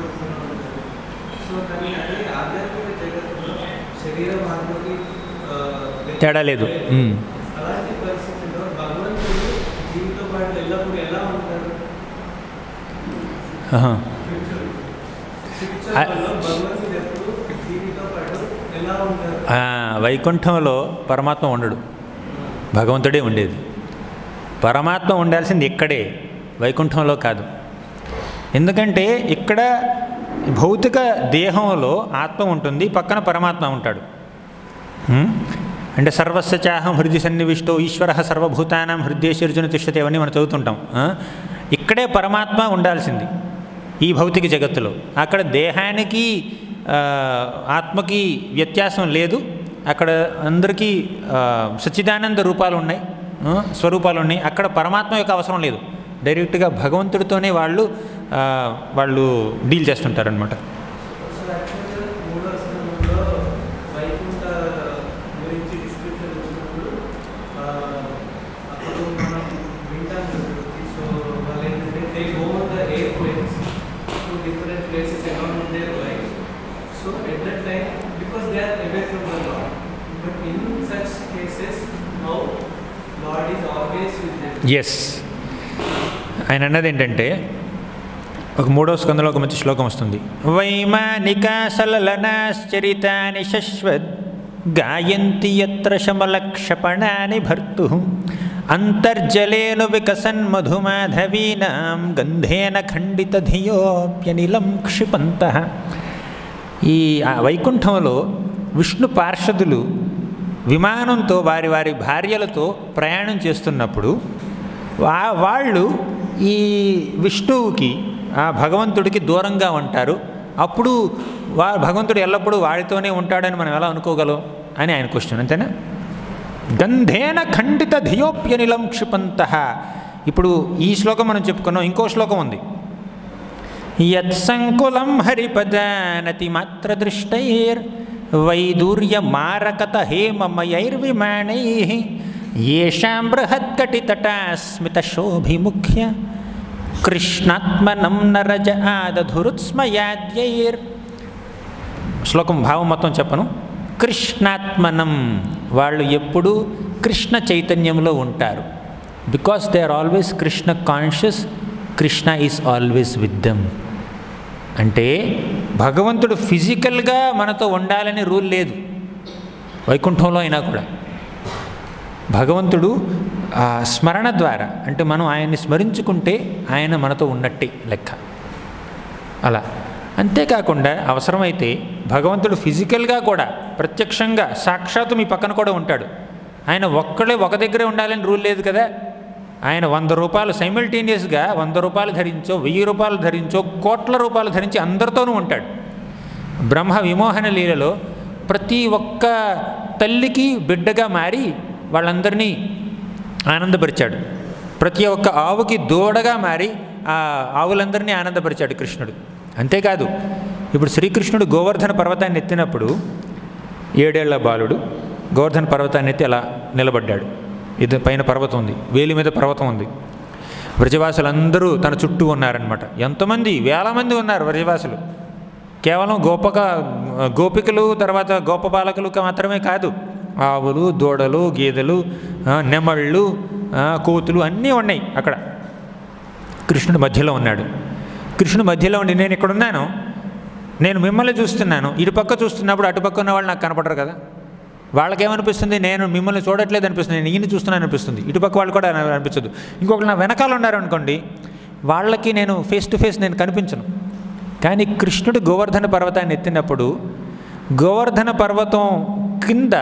సో కానీ అదే ఆధ్యాత్మిక జగత్తులో శరీర మార్పుకి తేడా లేదు. అలాంటి పరిస్థితుల్లో భగవంతుడు జీవితో పాటు ఎల్లప్పుడూ ఎలా ఉంటారు? భగవంతుడు ఎప్పుడు జీవితో పాటు ఎలా ఉంటారు? వైకుంఠంలో పరమాత్మ ఉండడు, భగవంతుడే ఉండేది. పరమాత్మ ఉండాల్సింది ఇక్కడే, వైకుంఠంలో కాదు. ఎందుకంటే ఇక్కడ భౌతిక దేహంలో ఆత్మ ఉంటుంది, పక్కన పరమాత్మ ఉంటాడు. అంటే సర్వస్య చాహం హృదయ సన్నివిష్టో ఈశ్వర సర్వభూతానాం హృదయేశ్వర్జున తిష్టతే అవన్నీ మనం చదువుతుంటాం. ఇక్కడే పరమాత్మ ఉండాల్సింది ఈ భౌతిక జగత్తులో. అక్కడ దేహానికి ఆత్మకి వ్యత్యాసం లేదు. అక్కడ అందరికీ సచ్చిదానంద రూపాలు ఉన్నాయి, స్వరూపాలు ఉన్నాయి. అక్కడ పరమాత్మ యొక్క అవసరం లేదు, డైరెక్ట్గా భగవంతుడితోనే వాళ్ళు డీల్ చేస్తుంటారనమాట. ఎస్, ఆయన అన్నది ఏంటంటే, ఒక 3వ స్కందంలో ఒక మంచి శ్లోకం వస్తుంది. వైమానికా సలలనాశ్చరితాని శశ్వద్ గాయంతి యత్ర శమలక్షపణాని భర్తు అంతర్జలేను వికసన్ మధుమాధవీనాం గంధేన ఖండిత ధియోప్యనిలం క్షిపంతః. ఈ వైకుంఠంలో విష్ణు పార్షదులు విమానంతో వారి వారి భార్యలతో ప్రయాణం చేస్తున్నప్పుడు వాళ్ళు ఈ విష్ణువుకి, ఆ భగవంతుడికి దూరంగా ఉంటారు. అప్పుడు భగవంతుడు ఎల్లప్పుడూ వాడితోనే ఉంటాడని మనం ఎలా అనుకోగలం అని ఆయన క్వశ్చన్. అంతేనా? గంధేన ఖండిత ధియోప్యనిలం క్షిపంతః. ఇప్పుడు ఈ శ్లోకం మనం చెప్పుకున్నాం. ఇంకో శ్లోకం ఉంది. యత్సంకులం హరిపదానతి మాత్ర దృష్టైర్ వైదూర్య మారకత హేమమయైర్విమానైః యేషాం బృహత్కటితటాస్మిత శోభిముఖ్య కృష్ణాత్మనం నరజ ఆదధురుత్స్మయాద్యైర్. శ్లోకం భావం మొత్తం చెప్పను. కృష్ణాత్మనం, వాళ్ళు ఎప్పుడూ కృష్ణ చైతన్యంలో ఉంటారు. Because they are always Krishna conscious, Krishna is always with them. అంటే భగవంతుడు ఫిజికల్గా మనతో ఉండాలని రూల్ లేదు వైకుంఠంలో అయినా కూడా. భగవంతుడు స్మరణ ద్వారా, అంటే మనం ఆయన్ని స్మరించుకుంటే ఆయన మనతో ఉన్నట్టే లెక్క. అలా అంతేకాకుండా అవసరమైతే భగవంతుడు ఫిజికల్గా కూడా ప్రత్యక్షంగా సాక్షాత్తు మీ పక్కన కూడా ఉంటాడు. ఆయన ఒక్కడే ఒక దగ్గరే ఉండాలని రూల్ లేదు కదా. ఆయన 100 రూపాయలు సైమిల్టేనియస్గా 100 రూపాయలు ధరించో, 1000 రూపాయలు ధరించో, కోట్ల రూపాయలు ధరించి అందరితోనూ ఉంటాడు. బ్రహ్మ విమోహన లీలలో ప్రతి ఒక్క తల్లికి బిడ్డగా మారి వాళ్ళందరినీ ఆనందపరిచాడు. ప్రతి ఒక్క ఆవుకి దూడగా మారి ఆ ఆవులందరినీ ఆనందపరిచాడు కృష్ణుడు. అంతేకాదు, ఇప్పుడు శ్రీకృష్ణుడు గోవర్ధన పర్వతాన్ని ఎత్తినప్పుడు 7 ఏళ్ల బాలుడు గోవర్ధన పర్వతాన్ని ఎత్తి అలా నిలబడ్డాడు. ఇది పైన పర్వతం ఉంది, వేలి మీద పర్వతం ఉంది. వ్రజవాసులందరూ తన చుట్టూ ఉన్నారనమాట. ఎంతమంది, వేల మంది ఉన్నారు వ్రజవాసులు. కేవలం గోపికలు, తర్వాత గోపబాలకులు మాత్రమే కాదు, ఆవులు, దూడలు, గేదెలు, నెమళ్ళు, కోతులు అన్నీ ఉన్నాయి అక్కడ. కృష్ణుడు మధ్యలో ఉన్నాడు. కృష్ణుడు మధ్యలో ఉండి, నేను ఇక్కడ ఉన్నాను, నేను మిమ్మల్ని చూస్తున్నాను. ఇటుపక్క చూస్తున్నప్పుడు అటుపక్క ఉన్న వాళ్ళు నాకు కనపడరు కదా. వాళ్ళకేమనిపిస్తుంది? నేను మిమ్మల్ని చూడట్లేదు అనిపిస్తుంది, నేను ఈయన చూస్తున్నాను అనిపిస్తుంది. ఇటుపక్క వాళ్ళు కూడా అనిపించదు. ఇంకొకరు నా వెనకాల ఉన్నారనుకోండి, వాళ్ళకి నేను ఫేస్ టు ఫేస్ నేను కనిపించను. కానీ కృష్ణుడు గోవర్ధన పర్వతాన్ని ఎత్తినప్పుడు గోవర్ధన పర్వతం కింద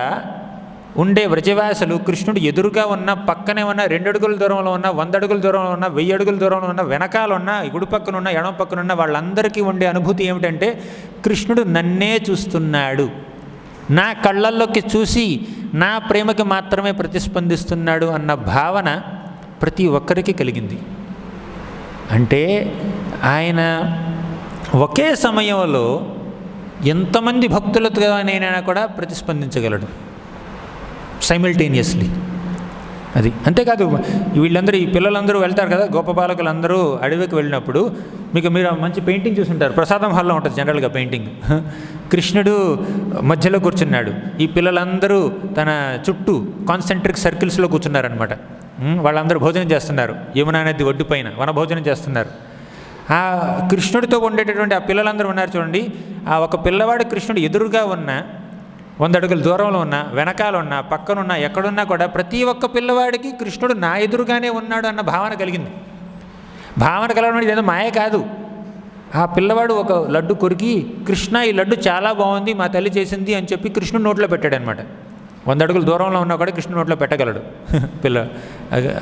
ఉండే వ్రజవాసులు కృష్ణుడు ఎదురుగా ఉన్న, పక్కనే ఉన్న, 2 అడుగుల దూరంలో ఉన్న, 100 అడుగుల దూరంలో ఉన్న, 1000 అడుగుల దూరంలో ఉన్న, వెనకాల ఉన్న, గుడి పక్కన ఉన్న, ఎడమ పక్కన ఉన్న వాళ్ళందరికీ ఉండే అనుభూతి ఏమిటంటే కృష్ణుడు నన్నే చూస్తున్నాడు, నా కళ్ళల్లోకి చూసి నా ప్రేమకి మాత్రమే ప్రతిస్పందిస్తున్నాడు అన్న భావన ప్రతి ఒక్కరికి కలిగింది. అంటే ఆయన ఒకే సమయంలో ఎంతమంది భక్తులతోనైనా కూడా ప్రతిస్పందించగలడు సైమిల్టేనియస్లీ. అది అంతేకాదు వీళ్ళందరూ ఈ పిల్లలందరూ వెళ్తారు కదా, గొప్ప బాలకులందరూ అడవికి వెళ్ళినప్పుడు మీరు మంచి పెయింటింగ్ చూసుంటారు, ప్రసాదం హాల్లో ఉంటుంది జనరల్గా పెయింటింగ్. కృష్ణుడు మధ్యలో కూర్చున్నాడు, ఈ పిల్లలందరూ తన చుట్టూ కాన్సెంట్రిక్ సర్కిల్స్లో కూర్చున్నారనమాట. వాళ్ళందరూ భోజనం చేస్తున్నారు, యమునా నది ఒడ్డు పైన వనభోజనం చేస్తున్నారు. ఆ కృష్ణుడితో ఉండేటటువంటి ఆ పిల్లలందరూ ఉన్నారు చూడండి. ఆ ఒక పిల్లవాడు కృష్ణుడు ఎదురుగా ఉన్న 100 అడుగుల దూరంలో ఉన్నా, వెనకాల ఉన్నా, పక్కనున్నా, ఎక్కడున్నా కూడా ప్రతి ఒక్క పిల్లవాడికి కృష్ణుడు నా ఎదురుగానే ఉన్నాడు అన్న భావన కలిగింది. భావన కలగడం ఇదేదో మాయ కాదు. ఆ పిల్లవాడు ఒక లడ్డు కొరికి, కృష్ణ ఈ లడ్డు చాలా బాగుంది, మా తల్లి చేసింది అని చెప్పి కృష్ణుడు నోట్లో పెట్టాడు అనమాట. 100 అడుగుల దూరంలో ఉన్నా కూడా కృష్ణుడు నోట్లో పెట్టగలడు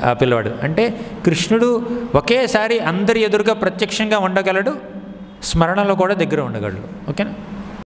ఆ పిల్లవాడు. అంటే కృష్ణుడు ఒకేసారి అందరి ఎదురుగా ప్రత్యక్షంగా ఉండగలడు, స్మరణలో కూడా దగ్గర ఉండగలడు. ఓకేనా?